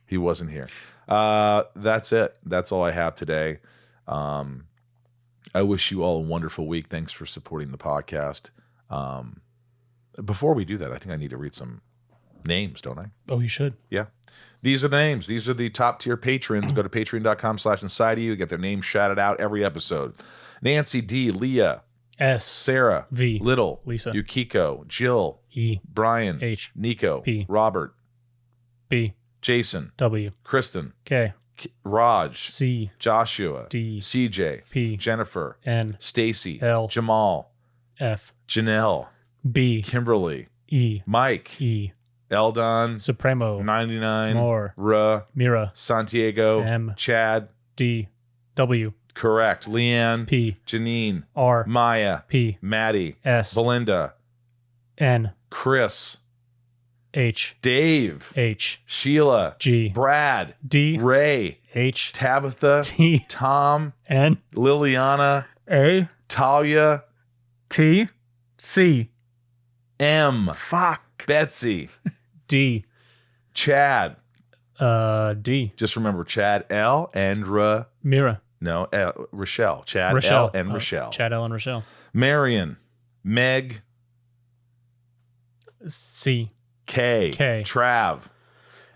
He wasn't here. That's it. That's all I have today. I wish you all a wonderful week. Thanks for supporting the podcast. Before we do that, I think I need to read some names, don't I? Oh, you should. Yeah. These are the names. These are the top tier patrons. Go to patreon.com/inside of you. Get their names shouted out every episode. Nancy D, Leah, S, Sarah, V, Little, Lisa, Yukiko, Jill, E, Brian, H, Nico, P, Robert, B, Jason, W, Kristen, K, Raj, C, Joshua, D, CJ, P, Jennifer, N, Stacy, L, Jamal, F, Janelle, B, Kimberly, E, Mike, E, Eldon, Supremo, 99, More, Ra, Mira, Santiago, M, Chad, D, W, correct, Leanne, P, Janine, R, Maya, P, Maddie, S, Belinda, N, Chris, H, Dave, H, Sheila, G, Brad, D, Ray, H, Tabitha, T, Tom, N, Liliana, A, Talia, T, C, M, fuck, Betsy, D, Chad. D, Just remember Chad, L, and Mira, Rochelle. Chad, Rochelle, L, and Rochelle. Chad, L, and Rochelle, Marion, Meg, C, K, K. Trav,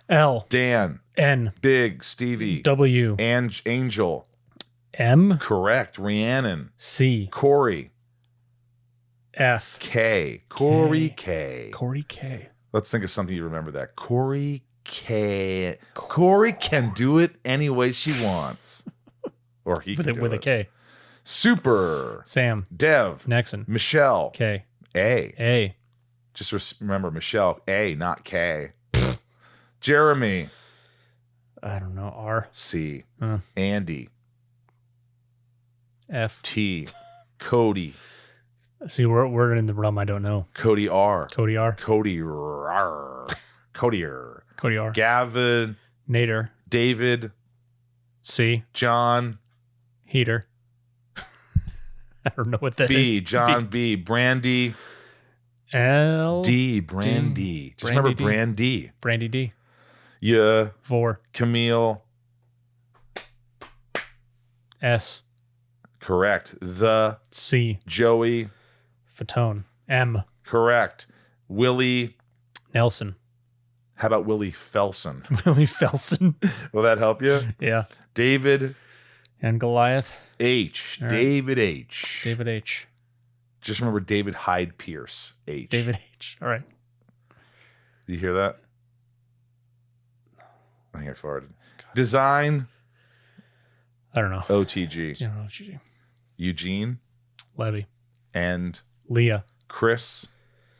L, Dan, N, Big, Stevie, W, and Angel. M, Correct. Rhiannon, C, Corey, F, K, Corey K. Corey K. Let's think of something you remember that. Corey K. Corey can do it any way she wants. Or he With can a, do with it. a K. Super. Sam, Dev. Nexon, Michelle. K, A. A, Just remember Michelle. A, not K. Jeremy. I don't know, R, C. Uh. Andy. F. T. Cody. See, we're in the realm I don't know. Cody R. Cody R, Cody R. Cody R. Cody R, Gavin. Nader, David. C, John. Heater. I don't know what that is. B. John B. Brandy. L, D. Brandy. Just remember Brandy. Brandy D, Yeah. Vor, Camille. S, Correct. The. C, Joey. Fatone, M, Correct. Willie. Nelson, How about Willie Felson? Willie Felson. Will that help you? Yeah. David And Goliath, H. All right. David H. David H. Just remember David Hyde Pierce. H. David H. All right. Do you hear that? I think I farted. Design. I don't know. OTG. You don't know what you do. Eugene Levy, and Leah, Chris.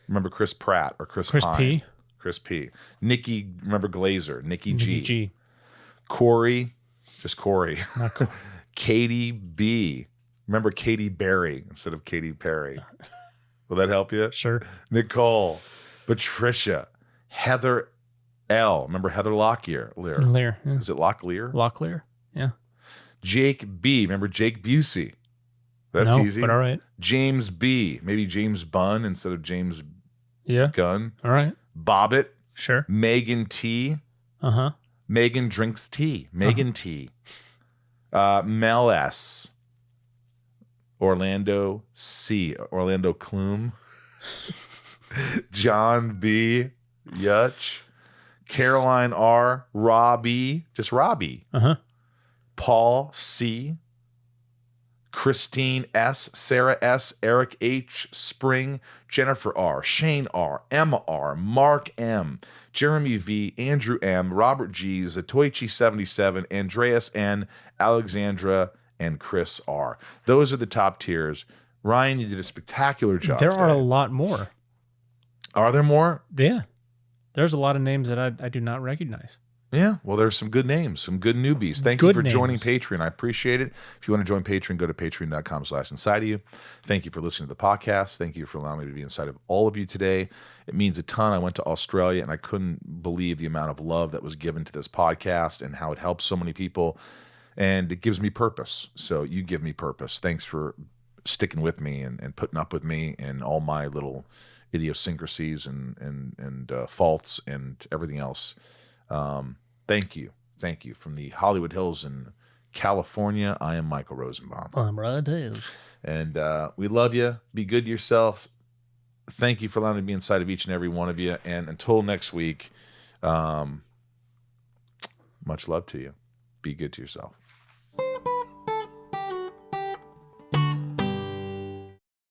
Remember Chris Pratt or Chris Chris Pine? P, Chris P. Nikki. Remember Glazer. Nikki G. Nikki G. Corey. Just Corey. Not cool. Katie B. Remember Katie Berry instead of Katy Perry. Will that help you? Sure. Nicole. Patricia. Heather L. Remember Heather Locklear? Lear. Yeah. Is it Locklear? Locklear. Yeah. Jake B. Remember Jake Busey? That's no, easy. But all right. James B. Maybe James Bunn instead of James Yeah. Gunn. All right. Bobbitt. Sure. Megan T. Uh-huh. Megan drinks tea. Megan T. Mel S. Orlando C. Orlando Kloom. John B. Yutch. Caroline R. Robbie. Just Robbie. Uh-huh. Paul C. Christine S., Sarah S., Eric H., Spring, Jennifer R., Shane R., Emma R., Mark M., Jeremy V., Andrew M., Robert G., Zatoichi77, Andreas N., Alexandra, and Chris R. Those are the top tiers. Ryan, you did a spectacular job There are a today. lot more. Are there more? Yeah. There's a lot of names that I do not recognize. Yeah, well, there's some good names, some good newbies. Thank you for joining Patreon. I appreciate it. If you want to join Patreon, go to patreon.com/inside of you. Thank you for listening to the podcast. Thank you for allowing me to be inside of all of you today. It means a ton. I went to Australia, and I couldn't believe the amount of love that was given to this podcast and how it helps so many people. And it gives me purpose. So you give me purpose. Thanks for sticking with me and putting up with me and all my little idiosyncrasies and faults and everything else. Thank you. Thank you. From the Hollywood Hills in California, I am Michael Rosenbaum. I'm Ryan Tails. And we love you. Be good to yourself. Thank you for allowing me to be inside of each and every one of you. And until next week, much love to you. Be good to yourself.